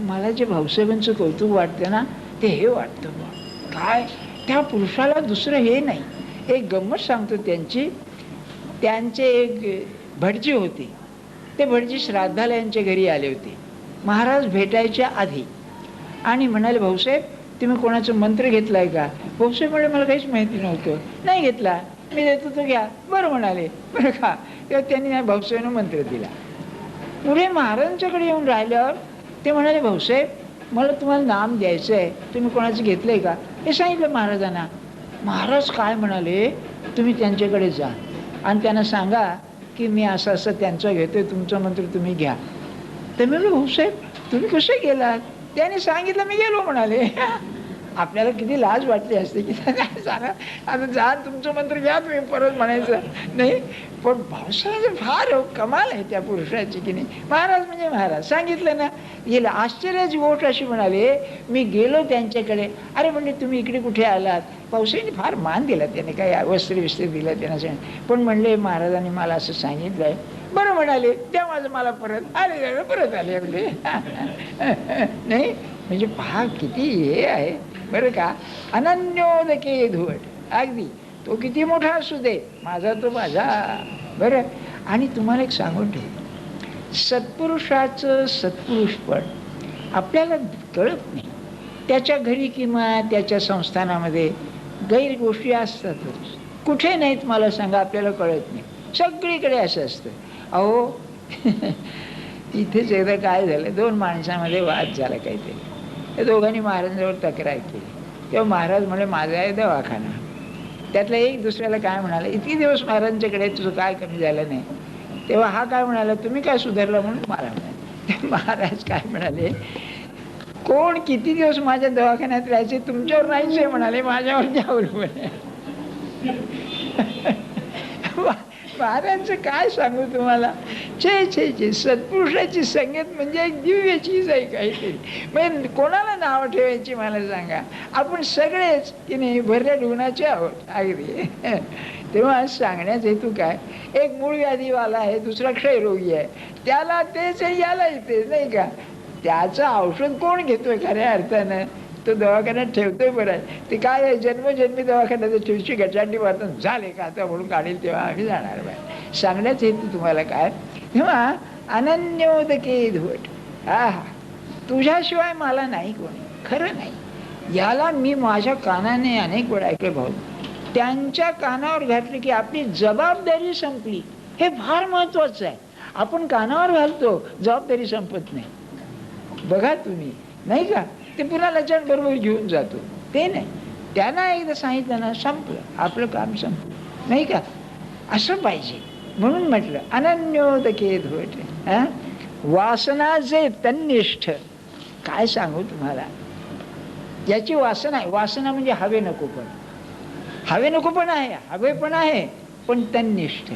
मला जे भाऊसाहेबांचं कौतुक वाटतं ना, ते हे वाटतं काय त्या पुरुषाला दुसरं हे नाही. एक गंमत सांगतो त्यांची. त्यांचे एक भटजी होते, ते भटजी श्राद्धाला यांच्या घरी आले होते महाराज भेटायच्या आधी, आणि म्हणाले भाऊसाहेब तुम्ही कोणाचा मंत्र घेतलाय का. भाऊसाहेब म्हणाले मला काहीच माहिती नव्हतं. नाही घेतला, मी देतो तो घ्या. बरं म्हणाले, बरं का. तेव्हा त्यांनी भाऊसाहेबांना मंत्र दिला. पुढे महाराजांच्याकडे येऊन राहिल्यावर ते म्हणाले भाऊसाहेब मला तुम्हाला नाम द्यायचं आहे, तुम्ही कोणाचं घेतलंय का. हे सांगितलं महाराजांना. महाराज काय म्हणाले, तुम्ही त्यांच्याकडे जा आणि त्यांना सांगा की मी असं असं त्यांचं घेतोय, तुमचं मंत्र तुम्ही घ्या. तर मी म्हणलं भाऊसाहेब तुम्ही कसे गेलात? त्याने सांगितलं, मी गेलो म्हणाले. आपल्याला किती लाज वाटली असते की काय सांगा, आता जा तुमचं मंत्र घ्या तुम्ही परत म्हणायचं नाही. पण भावसाहेब फार कमाल आहे त्या पुरुषाची की नाही. महाराज म्हणजे महाराज, सांगितलं ना गेलं. आश्चर्याची गोष्ट अशी म्हणाले, मी गेलो त्यांच्याकडे. अरे म्हणजे तुम्ही इकडे कुठे आलात? पावसाळ्याने फार मान दिला त्याने, काही वस्त्र विस्त्र दिलं त्यांना. पण म्हणले महाराजांनी मला असं सांगितलंय. बरं म्हणाले, त्या माझं मला परत आले, परत आले म्हणजे. नाही म्हणजे पहा किती हे आहे बरं का. अनन्योदके धुवट, अगदी तो किती मोठा असू दे, माझा तो माझा. बरं, आणि तुम्हाला एक सांगून ठेव, सत्पुरुषाचं सत्पुरुषपण आपल्याला कळत नाही. त्याच्या घरी किंवा त्याच्या संस्थानामध्ये गैर गोष्टी असतातच. कुठे नाहीत मला सांगा, आपल्याला कळत नाही. सगळीकडे असं असतं. अहो इथेच एकदा काय झालं, दोन माणसामध्ये वाद झाला काहीतरी. त्या दोघांनी महाराजांजवळ तक्रार केली. तेव्हा महाराज म्हणे, माझा आहे दवाखाना. त्यातला एक दुसऱ्याला काय म्हणाला, इतके दिवस महाराजांच्याकडे तुझं काय कमी झालं नाही. तेव्हा हा काय म्हणाला, तुम्ही काय सुधारलं म्हणून मला म्हणाले. महाराज काय म्हणाले, कोण किती दिवस माझ्या दवाखान्यात राहायचे, तुमच्यावर नाहीच आहे म्हणाले, माझ्यावर द्यावर म्हणे. महाराजांचं काय सांगू तुम्हाला. छे छे छे, सत्पुरुषाची संगत म्हणजे एक दिव्य चीज आहे काहीतरी. म्हणजे कोणाला नाव ठेवायची मला सांगा. आपण सगळेच की नाही भरल्या गुणाचे आहोत अगदी. तेव्हा सांगण्याचा हेतू काय, एक मूळ व्याधीवाला आहे, दुसरा क्षयरोगी आहे. त्याला तेच आहे, यालाही तेच, नाही का. त्याचं औषध कोण घेतोय खऱ्या अर्थानं, तो दवाखान्यात ठेवतोय. बरं आहे ते काय आहे, जन्मजन्मी दवाखान्यात ठेवची गचांडी वाटून झाले का आता म्हणून काढेल तेव्हा आम्ही जाणार बाय. सांगण्याचं हेतू तुम्हाला काय, तेव्हा अनन्योदके धुवट, हा तुझ्याशिवाय मला नाही कोणी, खरं नाही. याला मी माझ्या कानाने अनेक वेळा ऐकलं भाऊ. त्यांच्या कानावर घातले की आपली जबाबदारी संपली. हे फार महत्वाचं आहे. आपण कानावर घालतो, जबाबदारी संपत नाही. बघा तुम्ही, नाही का. ते पुन्हा लचण बरोबर घेऊन जातो, ते नाही. त्यांना एकदा सांगितलं ना, संपलं, आपलं काम संपलं, नाही का. असं पाहिजे. म्हणून म्हटलं अनन्योदके धुवट. वासना जे तन्निष्ठ, काय सांगू तुम्हाला. याची वासना आहे. वासना म्हणजे हवे नको पण, हवे नको पण आहे, हवे पण आहे, पण तन्निष्ठ.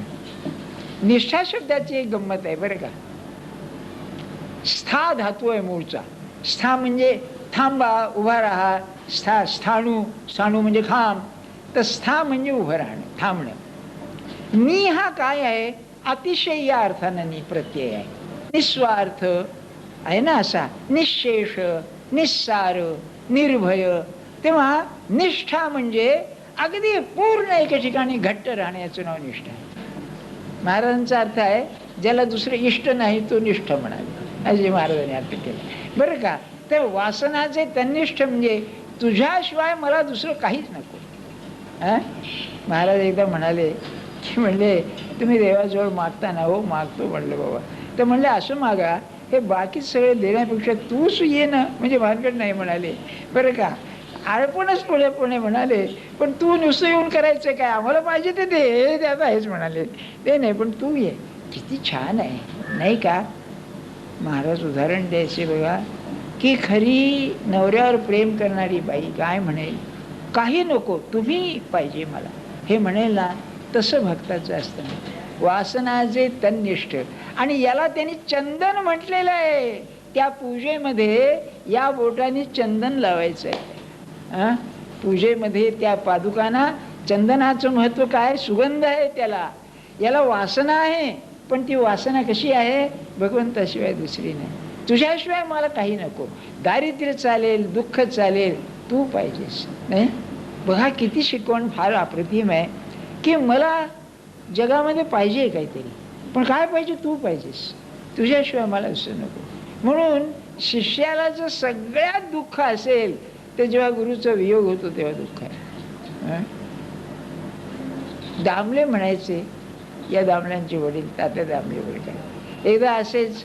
निष्ठा शब्दाची एक गंमत आहे बरं का. स्था धातू आहे मूळचा. स्था म्हणजे थांबा, उभा राहा. स्था, स्थाणू, स्थाणू म्हणजे खांब. तर स्था म्हणजे उभं राहणं, थांबणं. मी हा काय आहे, अतिशय या अर्थानं नि प्रत्यय आहे. निस्वार्थ आहे ना असा, निशेष, निस्सार, निर्भय. तेव्हा निष्ठा म्हणजे अगदी पूर्ण एका ठिकाणी घट्ट राहण्याचं नाव निष्ठा. महाराजांचा अर्थ आहे, ज्याला दुसरे इष्ट नाही तो निष्ठ म्हणाले, असे महाराजांनी अर्थ केलं बरं का. तर वासनाचे तन्निष्ठ म्हणजे तुझ्याशिवाय मला दुसरं काहीच नको. महाराज एकदा म्हणाले की, म्हणले तुम्ही देवाजवळ मागता ना. हो मागतो म्हणलं बाबा. तर म्हणले असं मागा, हे बाकी सगळे देण्यापेक्षा तूच ये ना, म्हणजे भानगड नाही म्हणाले बरं का. आळपणच पुढे म्हणाले, पण तू नुसतं येऊन करायचं काय, आम्हाला पाहिजे ते दे, त्यात आहेच म्हणाले. ते नाही, पण तू ये. किती छान आहे नाही का. महाराज उदाहरण द्यायचे बघा, की खरी नवऱ्यावर प्रेम करणारी बाई काय म्हणेल, काही नको तुम्ही पाहिजे मला, हे म्हणेल ना, तसं भक्ताचं असतं. वासना जे तन्निष्ठ. आणि याला त्यांनी चंदन म्हटलेलं आहे. त्या पूजेमध्ये या बोटाने चंदन लावायचं आहे. पूजेमध्ये त्या पादुकांना चंदनाचं महत्व काय, सुगंध आहे त्याला. याला वासना आहे, पण ती वासना कशी आहे, भगवंताशिवाय दुसरी नाही. तुझ्याशिवाय मला काही नको, दारिद्र्य चालेल, दुःख चालेल, तू पाहिजेस. नाही बघा किती शिकवण फार अप्रतिम आहे, की मला जगामध्ये पाहिजे काहीतरी, पण काय पाहिजे, तू पाहिजेस, तुझ्याशिवाय मला असं नको. म्हणून शिष्याला जर सगळ्यात दुःख असेल ते जेव्हा गुरुचा वियोग होतो तेव्हा दुःख आहे. दामले म्हणायचे, या दामल्यांचे वडील तात्या दामले वडील. एकदा असेच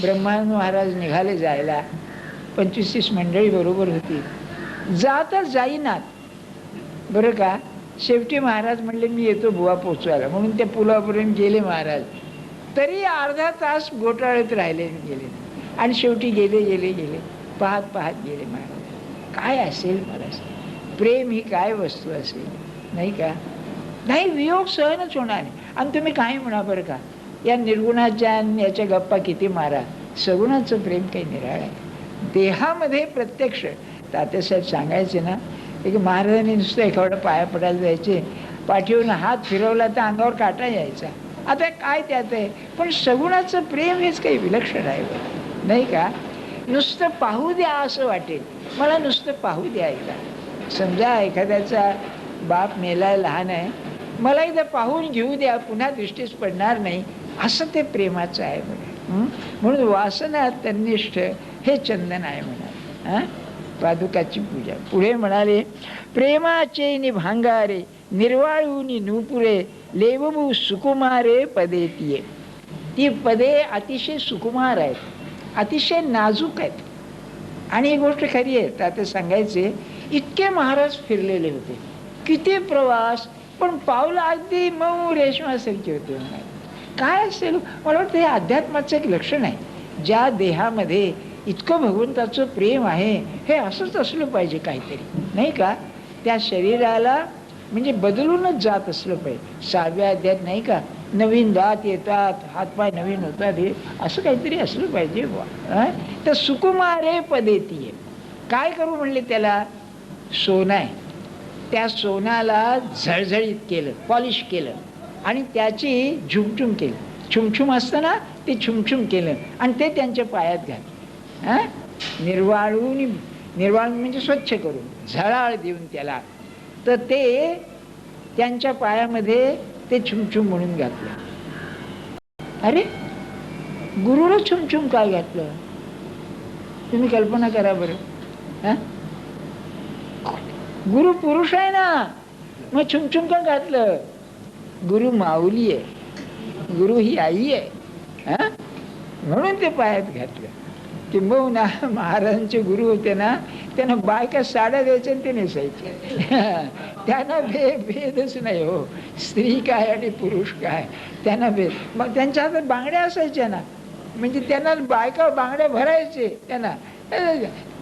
ब्रह्मानंद महाराज निघाले जायला, 25-30 मंडळी बरोबर होती. जाता जाईनात बरं का. शेवटी महाराज म्हणले मी येतो बुवा पोचवायला, म्हणून त्या पुलापर्यंत गेले महाराज. तरी अर्धा तास घोटाळत राहिले गेले. आणि शेवटी गेले गेले गेले, पाहत पाहत गेले महाराज. काय असेल मला सांग, प्रेम ही काय वस्तू असेल, नाही का? नाही, वियोग सहनच होणार नाही. आणि तुम्ही काही म्हणा बरं का, या निर्गुणाच्या याच्या गप्पा किती मारा, सगुणाचं प्रेम काही निराळ आहे. देहामध्ये प्रत्यक्ष तात्यासाहेब सांगायचे ना, की महाराजांनी नुसतं एखादं पाया पडायला जायचे, पाठीवरून हात फिरवला तर अंगावर काटा यायचा. आता काय त्यात आहे, पण सगुणाचं प्रेम हेच काही विलक्षण आहे, नाही का? नुसतं पाहू द्या असं वाटेल, मला नुसतं पाहू द्या एकदा. समजा एखाद्याचा बाप मेलाय, लहान आहे, मला एकदा पाहून घेऊ द्या, पुन्हा दृष्टीस पडणार नाही, असं ते प्रेमाचं आहे बघा. म्हणून वासना तन्निष्ठ हे चंदन आहे म्हणा पादुकाची पूजा. पुढे म्हणाले, प्रेमाचे निभांगारे निर्वाळूनी नूपुरे लेवबू सुकुमारे पदे तिये. ती पदे अतिशय सुकुमार आहेत, अतिशय नाजूक आहेत. आणि ही गोष्ट खरी आहे, आता सांगायचे, इतके महाराज फिरलेले होते, किती प्रवास, पण पावलं अगदी मऊ रेशमासारखे होते. काय असेल, मला वाटतं हे अध्यात्माचं एक लक्षण आहे. ज्या देहामध्ये इतकं भगवंताचं प्रेम आहे, हे असंच असलं पाहिजे काहीतरी, नाही का? त्या शरीराला म्हणजे बदलूनच जात असलं पाहिजे. 6व्या अध्यायात नाही का, नवीन दात येतात, हातपाय नवीन होतात, हे असं काहीतरी असलं पाहिजे बुवा. तर सुकुमारे पदेतीये. काय करू म्हणले त्याला? सोनं आहे, त्या सोन्याला झळझळीत केलं, पॉलिश केलं, आणि त्याची झुमझुम केली. छुमछुम असतं ना, ते छुमछुम केलं आणि ते त्यांच्या पायात घातलं. निर्वाळून, निर्वाळून म्हणजे स्वच्छ करून, झळाळ देऊन त्याला, तर ते त्यांच्या पायामध्ये ते छुमछुम म्हणून घातलं. अरे, गुरुला छुमछुम काय घातलं? तुम्ही कल्पना करा बरं. गुरु पुरुष आहे ना, मग छुमछुम का घातलं? गुरु माऊली आहे, गुरु ही आई आहे, म्हणून ते पायात घातलं. किंबहुना महाराजांचे गुरु होते ना, त्यांना बायका साड्या द्यायच्या आणि ते नेसायचे. त्यांना भेदच नाही हो, स्त्री काय आणि पुरुष काय, त्यांना भेद. मग त्यांच्या हातात बांगड्या असायच्या ना, म्हणजे त्यांना बायका बांगड्या भरायचे त्यांना.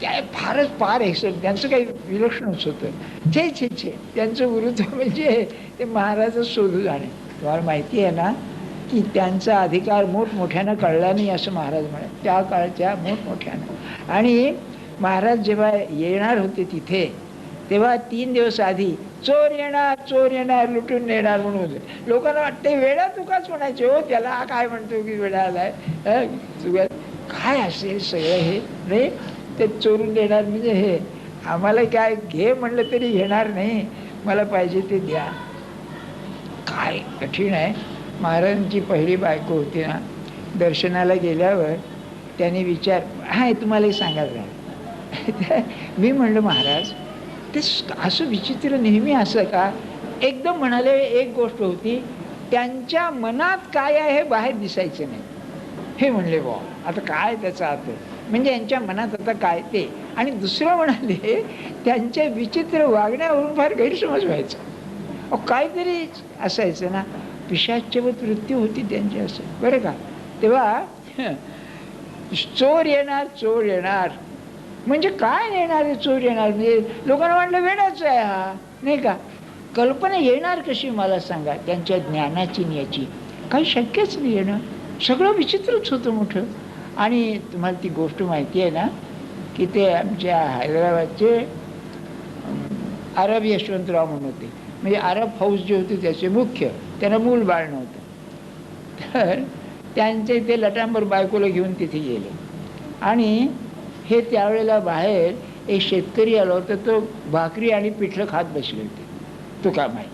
काय फारच पार आहे, त्यांचं काही विलक्षणच होतं. छे छे छे, त्यांचं गुरुत्व म्हणजे ते महाराजच शोधू जाणे. तुम्हाला माहिती आहे ना की त्यांचा अधिकार मोठमोठ्यानं कळला नाही, असं महाराज म्हणत, त्या काळच्या मोठमोठ्यानं. आणि महाराज जेव्हा येणार होते तिथे, तेव्हा 3 दिवस आधी चोर येणार लुटून नेणार म्हणून लोकांना वाटते. वेडा तुकाच म्हणायचे हो त्याला, काय म्हणतो की वेडा आलाय, काय असेल सगळं हे, नाही ते चोरून देणार म्हणजे हे. आम्हाला काय घे म्हणलं तरी घेणार नाही, मला पाहिजे ते द्या. काय कठीण आहे. महाराजांची पहिली बायको होती ना, दर्शनाला गेल्यावर त्याने हाय तुम्हालाही सांगायला राहिलं. मी म्हणलं महाराज ते असं विचित्र नेहमी असं का? एकदम म्हणाले, एक गोष्ट होती, त्यांच्या मनात काय आहे हे बाहेर दिसायचं नाही. हे म्हणले बा, आता काय त्याचा अर्थ, म्हणजे यांच्या मनात आता काय ते. आणि दुसरं म्हणाले, त्यांच्या विचित्र वागण्यावरून फार गैरसमज व्हायचा, काहीतरी असायचं ना, पिशाच्यवत वृत्ती होती त्यांची असं, बरं का. तेव्हा चोर येणार म्हणजे काय येणार आहे? चोर येणार म्हणजे लोकांना वाटलं वेडाच आहे हा, नाही का. कल्पना येणार कशी मला सांगा, त्यांच्या ज्ञानाची याची काही शक्यच नाही येणं. सगळं विचित्रच होतं मोठं. आणि तुम्हाला ती गोष्ट माहिती आहे ना की ते आमच्या हैदराबादचे अरब यशवंतराव म्हणून होते, म्हणजे अरब फौज जे होते त्याचे मुख्य, त्यांना मूल बाळ नव्हतं. तर त्यांचे ते लटांबर बायकोला घेऊन तिथे गेले. आणि हे त्यावेळेला बाहेर एक शेतकरी आला होता, तो भाकरी आणि पिठलं खात बसले होते. तुकामाई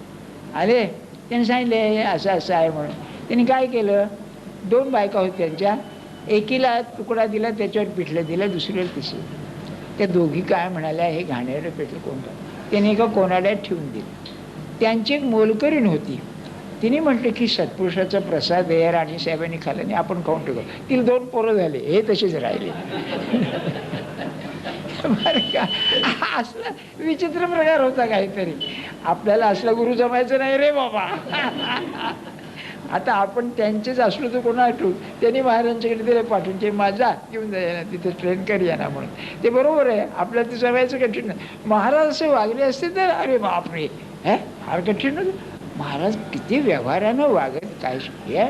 आले, त्यांनी सांगितले असं असं आहे म्हणून. त्यांनी काय केलं, 2 बायका होत्या त्यांच्या, एकीला तुकडा दिला, त्याच्यावर पिठलं दिलं, दुसरीला पिसलं. त्या दोघी काय म्हणाल्या, हे घाणेरडं पिठलं कोणतं. त्याने एका कोनाड्यात ठेवून दिलं. त्यांची एक मोलकरीण होती, तिने म्हटलं की सत्पुरुषाचा प्रसाद आहे, राणी साहेबांनी खाल्ला नाही, आपण खाऊन ठेवू. तिला 2 पोरं झाले, हे तसेच राहिले. बरं का, असला विचित्र प्रकार होता काहीतरी. आपल्याला असला गुरु जमायचं नाही रे बाबा. आता आपण त्यांचेच असलो तर कोणा आठवू, त्यांनी महाराजांच्याकडे दिले पाठवून, ते माझा घेऊन जाय तिथे ट्रेन कर या ना म्हणून. ते बरोबर आहे, आपल्याला ते सवयाचं कठीण नाही. महाराज असे वागले असते तर अरे बापरे, फार कठीण होतं. महाराज किती व्यवहारानं वागत, काय हे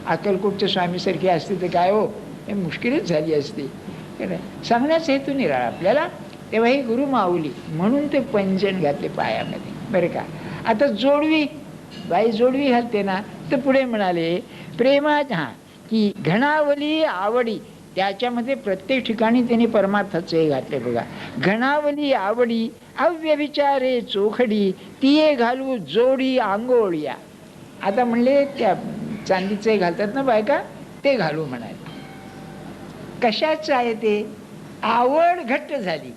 अक्कलकोटच्या स्वामीसारखी असते तर काय हो, हे मुश्किलच झाली असती. सांगण्याचा हेतू निराळा आपल्याला. तेव्हा ही गुरु माऊली म्हणून ते पंजन घातले पायामध्ये, बरं का. आता जोडवी, बाई जोडवी घालते ना, तर पुढे म्हणाले प्रेमात की घणावली आवडी, त्याच्यामध्ये प्रत्येक ठिकाणी त्यांनी परमार्थाचं हे घातले बघा. घणावली आवडी अव्यभिचारे चोखडी, तिये घालू जोडी आंघोळ्या. आता म्हणले त्या चांदीचे घालतात ना बायका, ते घालू म्हणाले. कशाचं आहे ते? आवड घट्ट झाली,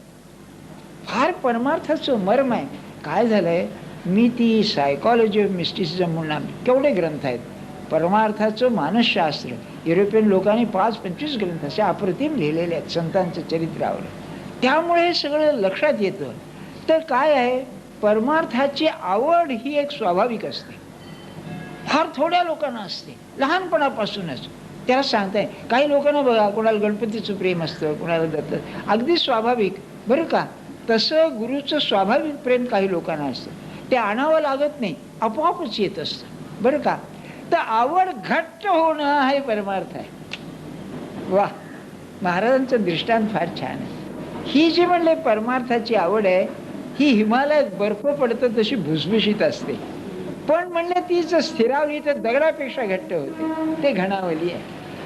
फार परमार्थाचं मर्म आहे. काय झालंय, मी ती सायकॉलॉजी ऑफ मिस्टिसिझम म्हणून केवढे ग्रंथ आहेत, परमार्थाचं मानसशास्त्र, युरोपियन लोकांनी 5-25 ग्रंथ असे अप्रतिम लिहिलेले आहेत संतांच्या चरित्रावर. त्यामुळे हे सगळं लक्षात येतं. तर काय आहे, परमार्थाची आवड ही एक स्वाभाविक असते, फार थोड्या लोकांना असते लहानपणापासूनच. त्याला सांगताय, काही लोकांना बघा, कोणाला गणपतीचं प्रेम असतं, कोणाला दत्त, अगदी स्वाभाविक, बरं का. तसं गुरुचं स्वाभाविक प्रेम काही लोकांना असतं, ते आणावं लागत नाही, आपोआपच येत असतं, बरं का. तर आवड घट्ट होणं हे परमार्थ आहे. वा, महाराजांचं दृष्टांत फार छान आहे. ही जी म्हणले परमार्थाची आवड आहे, ही हिमालयात बर्फ पडतं तशी भुसभुशीत असते, पण म्हणले ती जर स्थिरावली तर दगडापेक्षा घट्ट होते. ते घणावली आहे.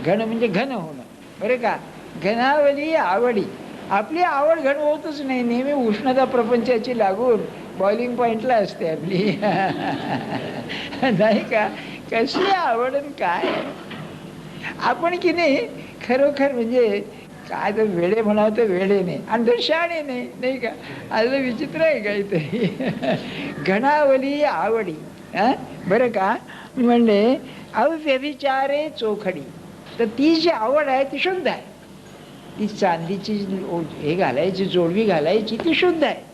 घन म्हणजे घन होणं, बरं का. घनावली आवडी, आपली आवड घन होतच नाही, नेहमी उष्णता प्रपंचाची लागून बॉइलिंग पॉइंटला असते आपली. नाही का, कसली आवड काय. आपण की नाही खरोखर म्हणजे काय, तर वेडे म्हणावं तर वेडे नाही आणि तर शाणे नाही, नाही का. आज विचित्र आहे काहीतरी. घणावली आवडी, बरं का. म्हणले अव्यभिचारे चोखडी, तर ती जी आवड आहे ती शुद्ध आहे. ती चांदीची हे घालायची, जोडवी घालायची, ती शुद्ध आहे.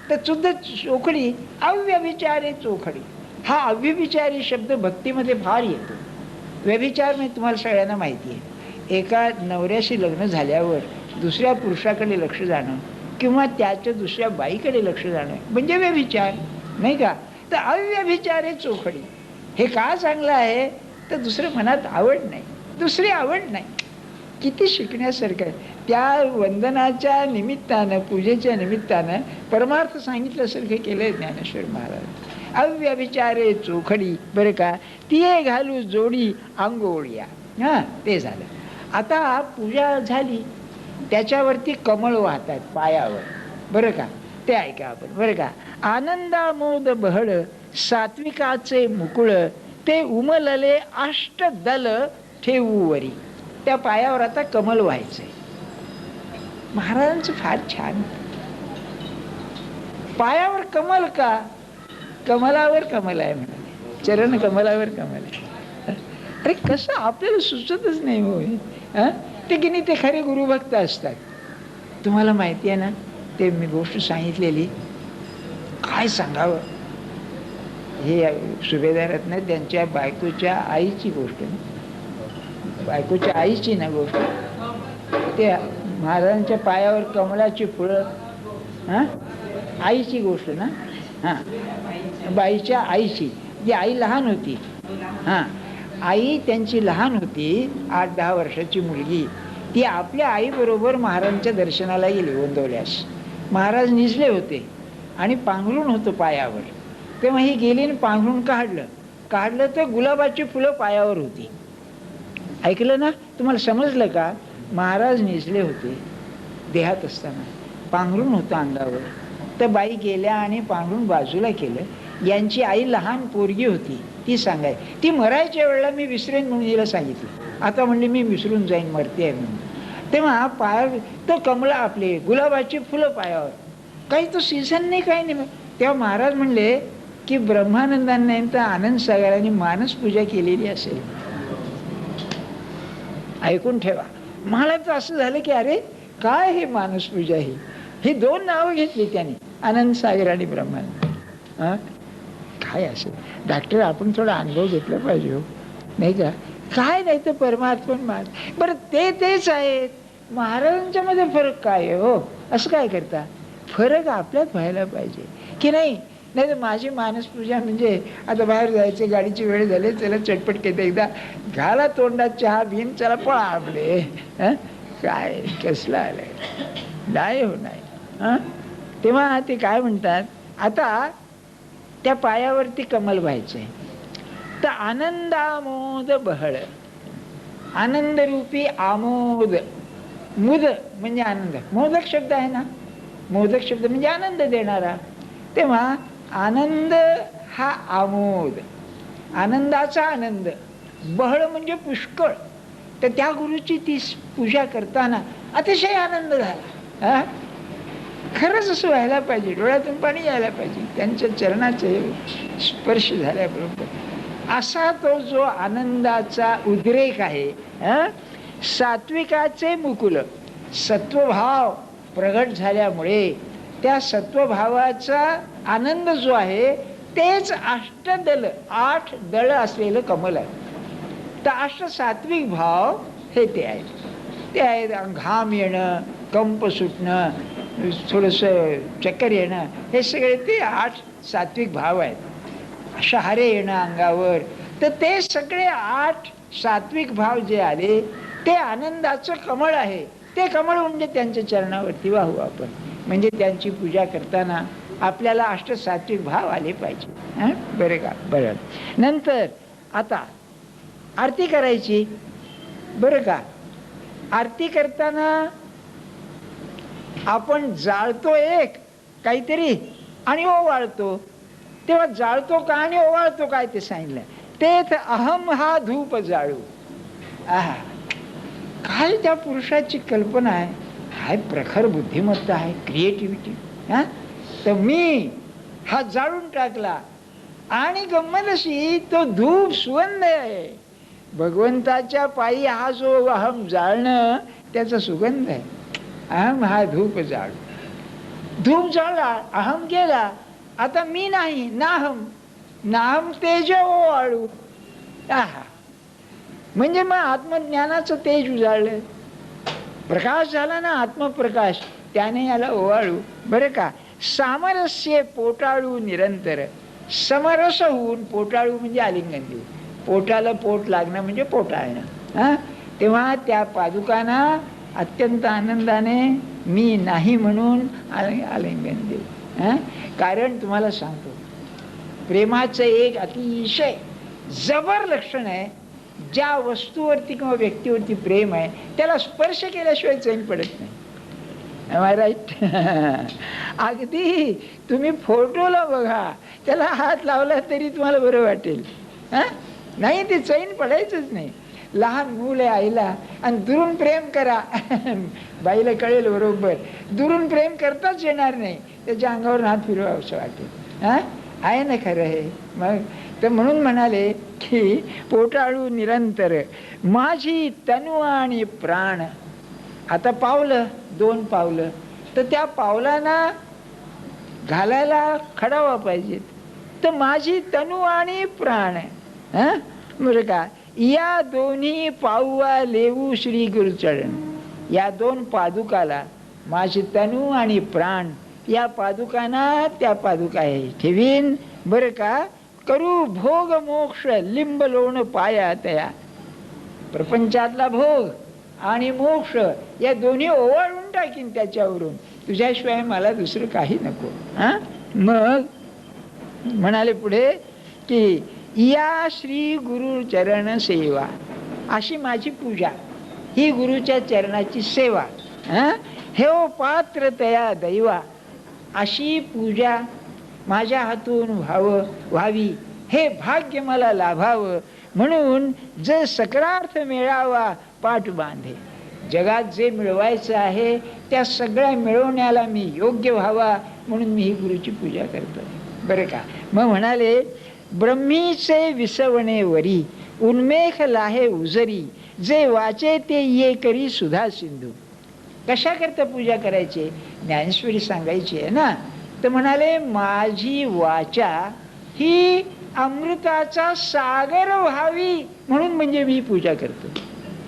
तर शुद्ध चोखडी, अव्यभिचारे चोखडी. हा अव्यभिचारी शब्द भक्तीमध्ये फार येतो. व्यभिचार म्हणजे तुम्हाला सगळ्यांना माहिती आहे, एका नवऱ्याशी लग्न झाल्यावर दुसऱ्या पुरुषाकडे लक्ष जाणं किंवा त्याच्या दुसऱ्या बाईकडे लक्ष जाणं म्हणजे व्यभिचार, नाही का. तर अव्यभिचारे चोखडी हे का चांगलं आहे, तर दुसरं मनात आवड नाही, दुसरी आवड नाही. किती शिकण्यासारखं आहे. त्या वंदनाच्या निमित्तानं, पूजेच्या निमित्तानं परमार्थ सांगितल्यासारखं केलंय ज्ञानेश्वर महाराज. अव्यभिचारे चोखडी, बरं का. तिये घालू जोडी आंघोळ्या. ते झालं. आता पूजा झाली, त्याच्यावरती कमळ वाहतात पायावर, बरं का. ते ऐका आपण, बरं का. आनंदामोद बहळ सात्विकाचे मुकुळ, ते उमलले अष्टदल ठेवूवरी. त्या पायावर आता कमल व्हायचंय. महाराजांचं फार छान. पायावर कमल का, कमलावर कमल आहे म्हणाले, चरण कमलावर कमल आहे. अरे कसं आपल्याला सुचतच नाही होय. ते की नाही, ते खरे गुरुभक्त असतात. तुम्हाला माहिती आहे ना, ते मी गोष्ट सांगितलेली, काय सांगावं. हे सुभेदार आहेत ना, त्यांच्या बायकोच्या आईची गोष्ट, बायकोच्या आईची ना गोष्ट. ते महाराजांच्या पायावर कमलाची फुलं, आईची गोष्ट ना. बाईच्या आईची, जी आई लहान होती. आई त्यांची लहान होती, 8-10 वर्षाची मुलगी. ती आपल्या आईबरोबर महाराजांच्या दर्शनाला गेली गोंदवल्यास. महाराज निजले होते आणि पांघरून होतं पायावर. तेव्हा ही गेली आणि पांघरून काढलं तर गुलाबाची फुलं पायावर होती. ऐकलं ना, तुम्हाला समजलं का. महाराज निजले होते देहात असताना, पांघरून होतं अंगावर. तर बाई गेल्या आणि पांघरून बाजूला केलं. यांची आई लहान पोरगी होती, ती सांगाय, ती मरायच्या वेळेला मी विसरेन म्हणून हिला सांगितलं. आता म्हणले मी विसरून जाईन, मरते आहे म्हणून. तेव्हा पायावर तर कमळा, आपले गुलाबाची फुलं पायावर, काही तो सीझन नाही, काही नाही. तेव्हा महाराज म्हणले की ब्रह्मानंदांनी तर आनंद सागरांनी मानस पूजा केलेली असेल. ऐकून ठेवा. मला तर असं झालं की अरे काय हे मानस पूजा, ही 2 नावं घेतली त्यांनी, आनंद सागर आणि ब्रह्मानंद. काय असेल डॉक्टर, आपण थोडा अनुभव घेतला पाहिजे हो. नाही का? काय नाही तर परमात्मा महाराज. बरं ते तेच आहेत, महाराजांच्या मध्ये फरक काय आहे हो? असं काय करता? फरक आपल्यात व्हायला पाहिजे की नाही? नाही तर माझी मानसपूजा म्हणजे आता बाहेर जायचे, गाडीची वेळ झाली, चला चटपट केलं, एकदा घाला तोंडात चहा बिन, चला पळा आपले. काय कसला आलंय? नाही हो नाही. तेव्हा ते काय म्हणतात, आता त्या पायावरती कमल व्हायचंय तर आनंदामोद बहळ, आनंदरूपी आमोद, मुद म्हणजे आनंद, मोदक शब्द आहे ना, मोदक शब्द म्हणजे आनंद देणारा. तेव्हा आनंद हा आमोद, आनंदाचा आनंद, बहळ म्हणजे पुष्कळ. तर त्या गुरुची ती पूजा करताना अतिशय आनंद झाला. खरंच असं व्हायला पाहिजे, डोळ्यातून पाणी यायला पाहिजे त्यांच्या चरणाचे स्पर्श झाल्याबरोबर. असा तो जो आनंदाचा उद्रेक आहे. सात्विकाचे मुकुल, सत्वभाव प्रगट झाल्यामुळे त्या सत्वभावाचा आनंद जो आहे तेच अष्टदल, 8 दळ असलेलं कमल आहे. तर अष्ट सात्विक भाव हे ते आहेत. ते आहेत घाम येणं, कंप सुटणं, थोडंसं चक्कर येणं, हे सगळे ते 8 सात्विक भाव आहेत. शहारे येणं अंगावर, तर ते सगळे 8 सात्विक भाव जे आले ते आनंदाचं कमळ आहे. ते कमळ म्हणजे त्यांच्या चरणावरती वाहू आपण. म्हणजे त्यांची पूजा करताना आपल्याला अष्टसात्विक भाव आले पाहिजे. बरं का? बरं. नंतर आता आरती करायची. बरं का? आरती करताना आपण जाळतो एक काहीतरी आणि ओवाळतो. तेव्हा जाळतो का आणि ओवाळतो काय ते सांगितलं. तेच अहम हा धूप जाळू. आहा, काय त्या पुरुषाची कल्पना आहे, काय प्रखर बुद्धिमत्ता आहे, क्रिएटिव्हिटी. तर मी हा जाळून टाकला आणि गंमत अशी तो धूप सुगंध आहे. भगवंताच्या पायी हा जो अहम जाळणं त्याचा सुगंध आहे. अहम हा धूप जाळू. धूप जाळला, अहम गेला, आता मी नाही, नाहम, नाहम तेज ओवाळू. आहा, म्हणजे मग आत्मज्ञानाचं तेज उजाळलं, प्रकाश झाला ना, आत्मप्रकाश, त्याने याला ओवाळू. बरं का? सामरस्य पोटाळू निरंतर, समरस होऊन, पोटाळू म्हणजे आलिंगन देऊ, पोटाला पोट लागणं म्हणजे पोटाळणं. तेव्हा त्या पादुकांना अत्यंत आनंदाने मी नाही म्हणून आलिंगन देऊ. कारण तुम्हाला सांगतो, प्रेमाचं एक अतिशय जबर लक्षण आहे, ज्या वस्तूवरती किंवा व्यक्तीवरती प्रेम आहे त्याला स्पर्श केल्याशिवाय चैन पडत नाही. राईट? अगदी तुम्ही फोटोला बघा, त्याला हात लावला तरी तुम्हाला बरं वाटेल. नाही, ते चैन पडायचंच नाही. लहान मूल आहे आईला आणि दुरून प्रेम करा, बाईला कळेल बरोबर, दुरून प्रेम करताच येणार नाही, त्याच्या अंगावर हात फिरवा असं वाटेल. आहे ना खरं हे? मग तर म्हणून म्हणाले की पोटाळू निरंतर माझी तनु आणि प्राण. आता पावलं, 2 पावलं, तर त्या पावलांना घालायला खडावा पाहिजेत. तर माझी तनु आणि प्राण, बरं का, या दोन्ही पाऊवा लेऊ श्री गुरुचरण. या 2 पादुकाला माझी तनु आणि प्राण, या पादुकांना त्या पादुका आहे ठेवीन. बरं का? करू भोग मोक्ष लिंब लोण पाया तया. प्रपंचातला भोग आणि मोक्ष या दोन्ही ओवाळून टाकीन त्याच्यावरून, तुझ्याशिवाय मला दुसरं काही नको. मग म्हणाले पुढे की या श्री गुरु चरण सेवा, अशी माझी पूजा, ही गुरुच्या चरणाची सेवा. हे पात्र तया दैवा, अशी पूजा माझ्या हातून व्हावी, हे भाग्य मला लाभावं. म्हणून जे सकरार्थ मिळावा पाठ बांधे. जगात जे मिळवायचं आहे त्या सगळ्या मिळवण्याला मी योग्य व्हावा म्हणून मी ही गुरुची पूजा करतो. बरं का? मग म्हणाले ब्रह्मीचे विसवणे वरी, उन्मेख लाहे उजरी, जे वाचे ते ये करी सुधा सिंधू. कशा करता पूजा करायची? ज्ञानेश्वरी सांगायची आहे ना. तर म्हणाले माझी वाचा ही अमृताचा सागर व्हावी म्हणून म्हणजे मी पूजा करतो,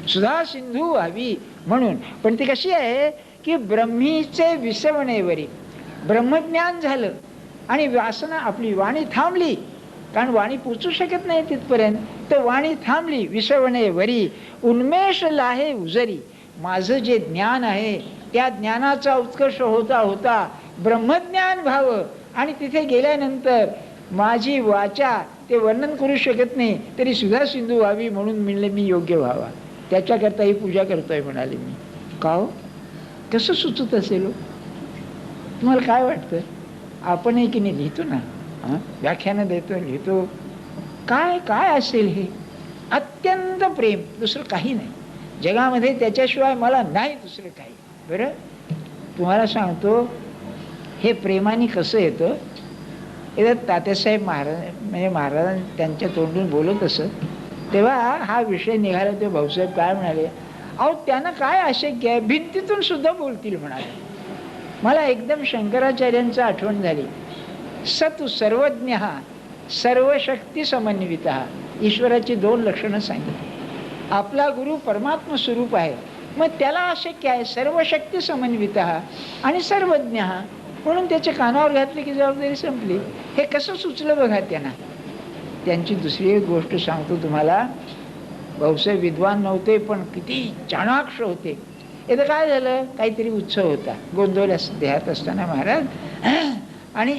सुधा सिंधू व्हावी म्हणून. पण ती कशी आहे की ब्रह्मीचे विसवणेवरी, ब्रह्मज्ञान झालं आणि वासना आपली वाणी थांबली, कारण वाणी पोचू शकत नाही तिथपर्यंत, तर वाणी थांबली विसवणेवरी. उन्मेष लाहे उजरी, माझं जे ज्ञान आहे त्या ज्ञानाचा उत्कर्ष होता होता ब्रह्मज्ञान व्हावं, आणि तिथे गेल्यानंतर माझी वाचा ते वर्णन करू शकत नाही तरी सुधा सिंधू व्हावी म्हणून म्हणले मी योग्य व्हावा, त्याच्याकरता ही पूजा करतोय म्हणाले मी. का हो, कसं सुचत असेल हो? तुम्हाला काय वाटतं? आपणही की नाही लिहितो ना, व्याख्यानं देतो, लिहितो, काय काय असेल हे? अत्यंत प्रेम, दुसरं काही नाही जगामध्ये, त्याच्याशिवाय मला नाही दुसरं काही. बरं, तुम्हाला सांगतो हे प्रेमाने कसं येतं. एकदा तात्यासाहेब महाराज म्हणजे महाराज त्यांच्या तोंडून बोलत असत, तेव्हा हा विषय निघाला. ते भाऊसाहेब काय म्हणाले, अहो त्यांना काय अशक्य आहे, भिंतीतून सुद्धा बोलतील म्हणाले. मला एकदम शंकराचार्यांचं आठवण झाली. सतु सर्वज्ञ सर्वशक्ती समन्वित, ईश्वराची 2 लक्षणं सांगितली. आपला गुरु परमात्म स्वरूप आहे, मग त्याला अशक्य आहे सर्वशक्ती समन्वित आणि सर्वज्ञ, म्हणून त्याच्या कानावर घातली की जबाबदारी संपली. हे कसं सुचलं बघा त्यांना. त्यांची दुसरी एक गोष्ट सांगतो तुम्हाला. भाऊसाहेब विद्वान नव्हते पण किती चाणाक्ष होते. एकदा काय झालं, काहीतरी उत्सव होता, गोंदवल्या देहात असताना महाराज, आणि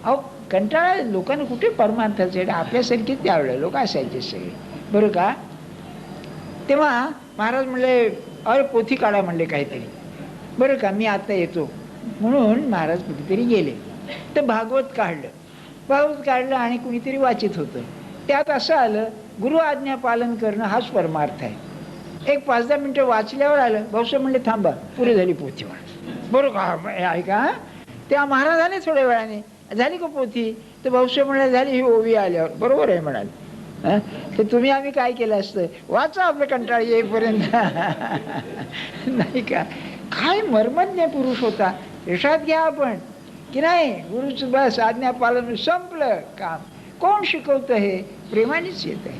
अहो कंटाळा, लोकांना कुठे परमार्थाचे, आपल्यासारखे त्यावेळेला लोक असायचे सगळे, बरं का. तेव्हा महाराज म्हणले, अरे पोथी काढा म्हणले काहीतरी, बरं का मी आता येतो म्हणून महाराज कुठेतरी गेले. तर भागवत काढलं आणि कुणीतरी वाचित होतं. त्यात असं आलं, गुरु आज्ञा पालन करणं हाच परमार्थ आहे. एक 5-10 मिनिटं वाचल्यावर आलं, भाऊसाहेब म्हणले थांबा, पुरी झाली पोथी म्हणा. बरं का, ऐका. त्या महाराजाने थोड्या वेळाने, झाली का पोथी? तर भाऊसाहेब म्हणले झाली, ही ओवी आल्यावर. बरोबर आहे म्हणाले. तर तुम्ही आम्ही काय केलं असतं, वाचा आपलं कंटाळ येईपर्यंत. नाही का, काय मर्मज्ञ पुरुष होता. यशात घ्या आपण की नाही, गुरुचं बस आज्ञा पालन, संपलं काम. कोण शिकवतं? हे प्रेमानेच येत आहे.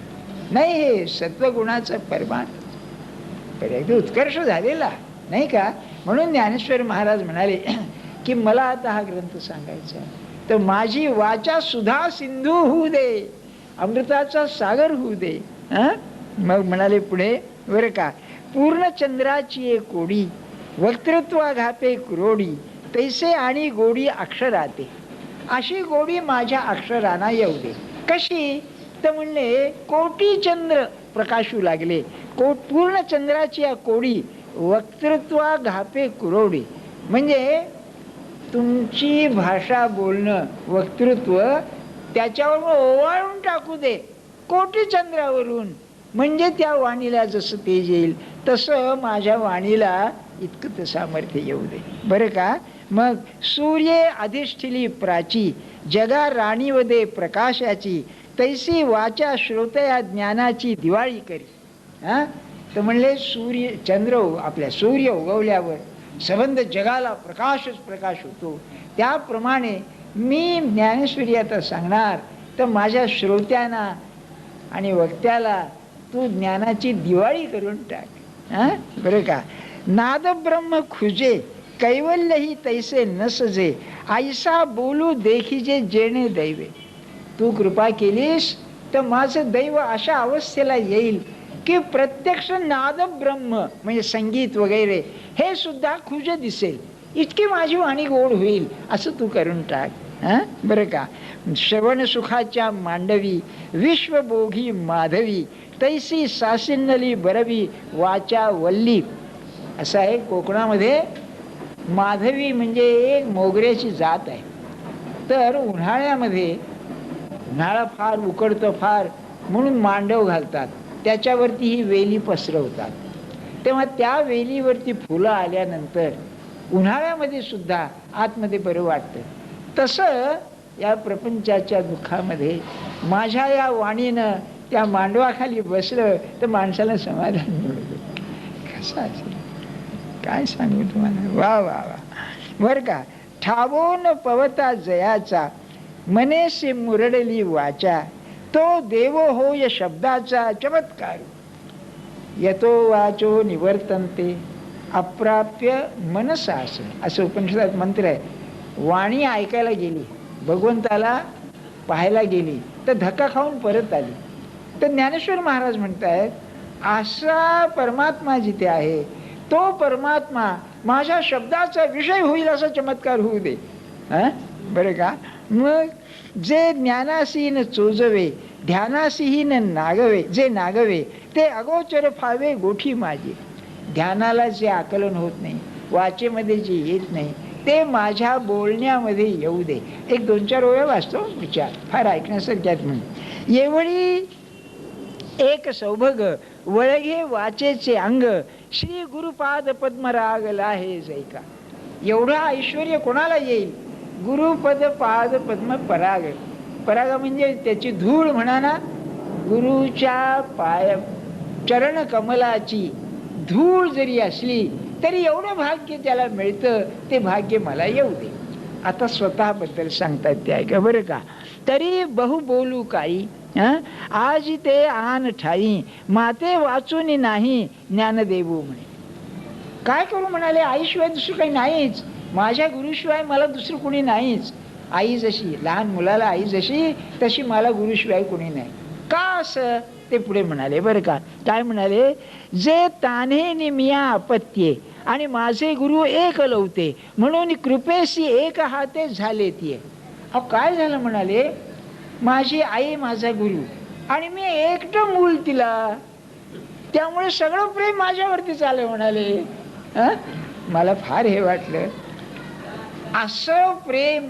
नाही, हे सत्वगुणाचा परमार्थ एकदम उत्कर्ष झालेला नाही का. म्हणून ज्ञानेश्वर महाराज म्हणाले की मला आता हा ग्रंथ सांगायचा तर माझी वाचा सुधा सिंधू होऊ दे, अमृताचा सागर होऊ दे. मग म्हणाले पुढे, बरं का, पूर्ण चंद्राची एक कोडी, वक्तृत्वा घापे कुरोडी, तैसे आणि गोडी अक्षराते, अशी गोडी माझ्या अक्षरांना येऊ दे. कशी? तर म्हणले कोटी चंद्र प्रकाशू लागले, पूर्ण चंद्राची या कोडी, वक्तृत्वा घापे कुरोडी, म्हणजे तुमची भाषा बोलणं वक्तृत्व त्याच्यावर ओवाळून टाकू दे कोटी चंद्रावरून, म्हणजे त्या वाणीला जसं तेज येईल तसं माझ्या वाणीला इतकं सामर्थ्य येऊ दे. बरं का. मग सूर्य अधिष्ठिली प्राची, जगा राणीवदे प्रकाशाची, तैसी वाचा श्रोतया ज्ञानाची दिवाळी करी. तर म्हणले चंद्र आपल्या सूर्य उगवल्यावर संबंध जगाला प्रकाशच प्रकाश होतो, त्याप्रमाणे मी ज्ञानेश्वरी आता सांगणार तर माझ्या श्रोत्यांना आणि वक्त्याला तू ज्ञानाची दिवाळी करून टाक. बरं का. नाद ब्रह्म खुजे, कैवल्य ही तैसे न सजे, ऐसा बोलू देखीजे जेणे दैवे. तू कृपा केलीस तर माझं दैव अशा अवस्थेला येईल की प्रत्यक्ष नाद ब्रह्म म्हणजे संगीत वगैरे हे सुद्धा खुज दिसेल, इतकी माझी वाणी गोड होईल, असं तू करून टाक. बरं का. श्रवण सुखाच्या मांडवी, विश्वभोगी माधवी, तैसी सासिन्नली बरवी वाचा वल्ली. असं आहे कोकणामध्ये. माधवी म्हणजे एक मोगऱ्याची जात आहे. तर उन्हाळ्यामध्ये, उन्हाळा फार उकडतं फार म्हणून मांडव घालतात, त्याच्यावरती ही वेली पसरवतात. तेव्हा त्या वेलीवरती फुलं आल्यानंतर उन्हाळ्यामध्ये सुद्धा आतमध्ये बरं वाटतं. तसं या प्रपंचाच्या दुःखामध्ये माझ्या या वाणीनं त्या मांडवाखाली बसलं तर माणसाला समाधान मिळतं. कसं असेल काय सांगू तुम्हाला. वा वा वा. बरं का. ठावो न पवता जयाचा, मनेशी मुरडली वाचा, तो देव होय शब्दाचा चमत्कार. यतो वाचो निवर्तन्ते अप्राप्य मनसास, असं उपनिषदात मंत्र आहे. वाणी ऐकायला गेली, भगवंताला पाहायला गेली, तर धक्का खाऊन परत आली. तर ज्ञानेश्वर महाराज म्हणतायत, असा परमात्मा जिथे आहे तो परमात्मा माझ्या शब्दाचा विषय होईल असा चमत्कार होऊ दे. बरं का? मग जे ज्ञानासी न चोजवे ध्यानासीही न नागवे, जे नागवे ते अगोचर फावे गोठी माझी. ध्यानाला जे आकलन होत नाही, वाचेमध्ये जे येत नाही, ते माझ्या बोलण्यामध्ये येऊ दे. एक 2-4 ओव्या वाचतो, विचार फार ऐकण्यासारख्यात. म्हणून एवढी एक सौभग वळगे वाचेचे अंग, श्री गुरुपाद पद्मराग लाहे जैका. एवढा ऐश्वर्य कोणाला येईल? गुरुपद पाद पद्म पराग. पराग म्हणजे त्याची धूळ म्हणा ना, गुरुच्या पाय चरण कमलाची धूळ जरी असली तरी एवढं भाग्य त्याला मिळतं. ते भाग्य मला येऊ दे. आता स्वतःबद्दल सांगतात ते ऐका बरं का. तरी बहु बोलू काही आज ते आन ठाई, माते वाचून नाही ज्ञान देऊ म्हणे. काय करू म्हणाले, आईशिवाय दुसरं काही नाहीच, माझ्या गुरुशिवाय मला दुसरं कोणी नाहीच. आई जशी लहान मुलाला आई जशी, तशी मला गुरुशिवाय कोणी नाही. का असं ते पुढे म्हणाले बरं का. काय म्हणाले, जे तान्हे निमिया अपत्ये आणि माझे गुरु एक लवते, म्हणून कृपेशी एक हाते झाले तिये. अहो काय झालं म्हणाले, माझी आई माझा गुरु आणि मी एकटं मूल तिला, त्यामुळे सगळं प्रेम माझ्यावरती चाललं म्हणाले. मला फार हे वाटलं, असं प्रेम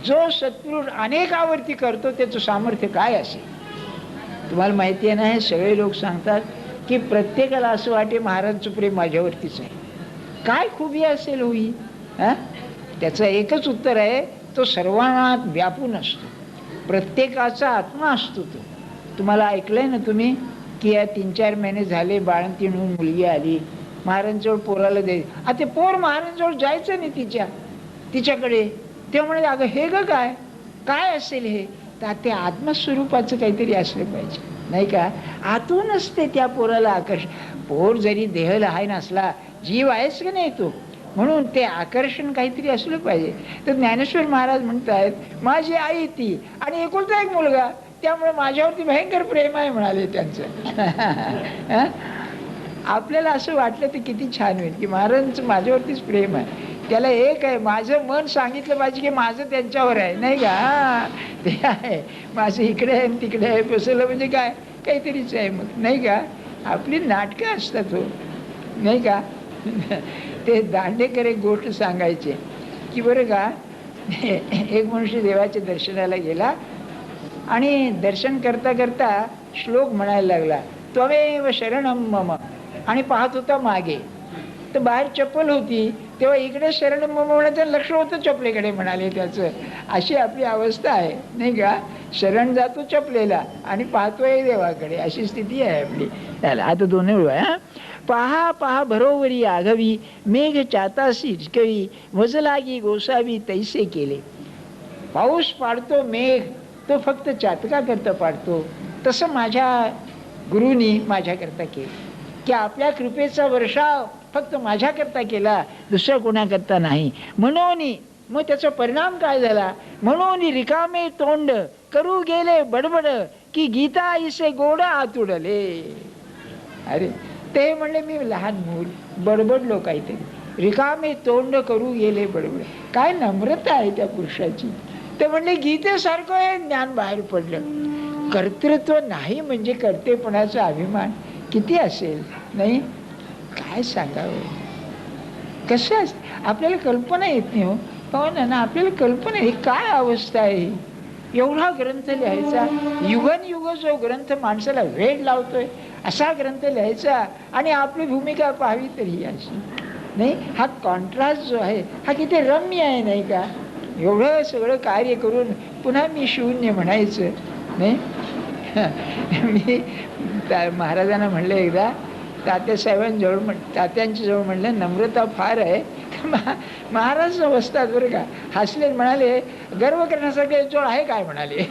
जो सत्पुरुष अनेकावरती करतो त्याचं सामर्थ्य काय असेल. तुम्हाला माहिती आहे ना, हे सगळे लोक सांगतात की प्रत्येकाला असं वाटे महाराजांचं प्रेम माझ्यावरतीच आहे. काय खूबी असेल होई? त्याचं एकच उत्तर आहे, तो सर्वांना व्यापून असतो, प्रत्येकाचा आत्मा असतो तो. तुम्हाला ऐकलंय ना तुम्ही की या 3-4 महिने झाले बाळंतीण होऊन मुलगी आली, महाराजांजवळ पोराला दे. आता ते पोर महाराजांजवळ जायचं नाही तिच्याकडे. ते म्हणाले, अगं हे ग काय काय असेल हे? तर ते आत्मस्वरूपाचं काहीतरी असलं पाहिजे नाही का. आतून असते त्या पोराला आकर्षण. पोर जरी देह लहान असला, जीव आहेच की नाही तो, म्हणून ते आकर्षण काहीतरी असलं पाहिजे. तर ज्ञानेश्वर महाराज म्हणतायत, माझी आई ती आणि एकुलता एक मुलगा, त्यामुळे माझ्यावरती भयंकर प्रेम आहे म्हणाले त्यांचं. आपल्याला असं वाटलं तर किती छान होईल की महाराजांचं माझ्यावरतीच प्रेम आहे. त्याला एक आहे, माझं मन सांगितलं पाहिजे की माझं त्यांच्यावर आहे नाही का. ते आहे माझं इकडे आहे तिकडे आहे, बसवलं म्हणजे काय काहीतरीच आहे मग नाही का. आपली नाटकं असतात हो नाही का. ते दांडेकर एक गोष्ट सांगायचे की बरं का, एक मनुष्य देवाच्या दर्शनाला गेला आणि दर्शन करता करता श्लोक म्हणायला लागला, त्वमेव शरणम मम, आणि पाहत होता मागे तर बाहेर चप्पल होती, तेव्हा इकडे शरण मम म्हणायचं लक्ष होतं चपलेकडे म्हणाले त्याचं. अशी आपली अवस्था आहे नाही का. शरण जातो चपलेला आणि पाहतोय देवाकडे, अशी स्थिती आहे आपली. त्याला आता दोन्ही वेळ पहा पहा भरोवरी आघवी, मेघ चातासी कवी, वजलागी गोसावी तैसे केले. पाऊस पाडतो मेघ, तो फक्त चातका करता पाडतो, तसं माझ्या गुरुनी माझ्याकरता केलं की आपल्या कृपेचा वर्षाव फक्त माझ्याकरता केला, दुसऱ्या कोणाकरता नाही. म्हणून मग त्याचा परिणाम काय झाला, म्हणून रिकामे तोंड करू गेले बडबड, की गीता इसे गोड आतुडले. अरे ते म्हणले मी लहान मूल बडबडलो काहीतरी, रिकामे तोंड करू गेले बडबड. काय नम्रता आहे त्या पुरुषाची. ते म्हणले गीतेसारखं हे ज्ञान बाहेर पडलं. कर्तृत्व नाही म्हणजे कर्तेपणाचा अभिमान किती असेल नाही. काय सांगावं, कसं आपल्याला कल्पना येत नाही हो ना. आपल्याला कल्पना ही काय अवस्था आहे. एवढा ग्रंथ लिहायचा, युगन युग जो ग्रंथ माणसाला वेळ लावतोय असा ग्रंथ लिहायचा, आणि आपली भूमिका पाहावी तरी अशी नाही. हा कॉन्ट्रास्ट जो आहे हा किती रम्य आहे नाही का. एवढं सगळं कार्य करून पुन्हा मी शून्य म्हणायचं नाही. मी महाराजांना म्हणलं एकदा, तात्यासाहेबांजवळ तात्यांच्या जवळ म्हणलं नम्रता फार आहे. महाराज बसतात बरं का, हसले, म्हणाले गर्व करण्यासाठी जवळ आहे काय म्हणाले.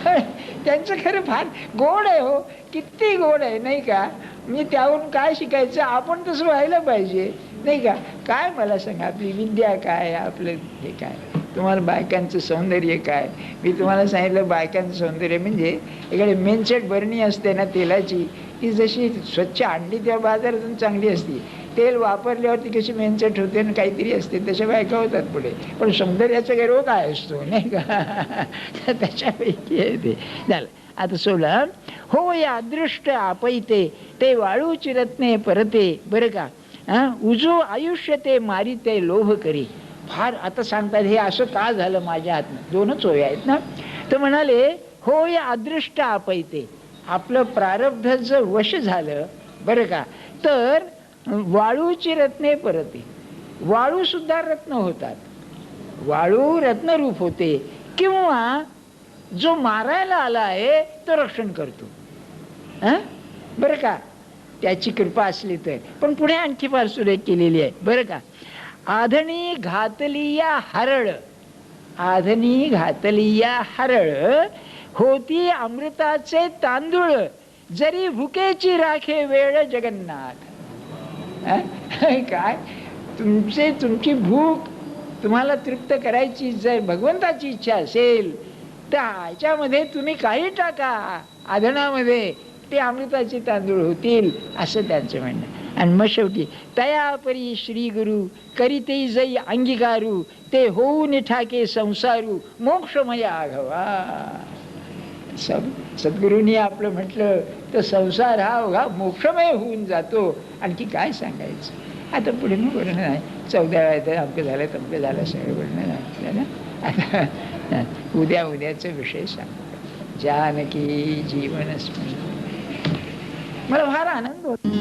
त्यांचं खरं फार गोड आहे हो, किती गोड आहे नाही का. मी त्यावरून काय शिकायचं, आपण तसं व्हायला पाहिजे नाही का. काय मला सांगा, आपली विद्या काय, आपलं हे काय, तुम्हाला बायकांचं सौंदर्य काय. मी तुम्हाला सांगितलं बायकांचं सौंदर्य म्हणजे इकडे मेनसेट बरणी असते ना तेलाची, ती जशी स्वच्छ आणली तेव्हा बाजारातून चांगली असती, तेल वापरल्यावरती कशी मेनसेट होते आणि काहीतरी असते, तशा बायका होतात पुढे. पण सौंदर्याचा गर्व काय असतो नाही का. त्याच्यापैकी आहे ते. झालं आता सोडलं. हो या अदृष्ट आपैते ते वाळू चिरत्ने परते. बरं का. उजो आयुष्य ते मारिते लोभ करी. फार आता सांगतात हे असं का झालं माझ्या हातनं. दोनच ओव्या आहेत ना. तर म्हणाले हो या अदृष्ट आपैते, आपलं प्रारब्ध जर वश झालं बरं का, तर वाळूची रत्ने परते. वाळू सुद्धा रत्न होतात, वाळू रत्नरूप होते. किंवा जो मारायला आला आहे तो रक्षण करतो बरं का, त्याची कृपा असली तर. पण पुढे आणखी फार सुरेख केलेली आहे बरं का. आधणी घातली या हरळ, आधणी घातली या हरळ होती अमृताचे तांदूळ, जरी भुकेची राखे वेळ जगन्नाथ. काय तुमची भूक तुम्हाला तृप्त करायची जर भगवंताची इच्छा असेल तर ह्याच्यामध्ये तुम्ही काही टाका आधणामध्ये, ते अमृताचे तांदूळ होतील असं त्यांचं म्हणणं. आणि मग शेवटी तयापरी श्री गुरु करीते जै अंगीकारू, ते होऊन ठाके संसारू मोक्षमय आघवा. सद्गुरूंनी आपलं म्हटलं तर संसार हा बघा मोक्षमय होऊन जातो. आणखी काय सांगायचं. आता पुढे मग वर्णन आहे, 14 वेळा अमकं झालं तमकं झालं सगळं वर्णन आहे ना. आता उद्याचा विषय सांगतो. जानकी जीवन स्मरण. मला फार आनंद होतो.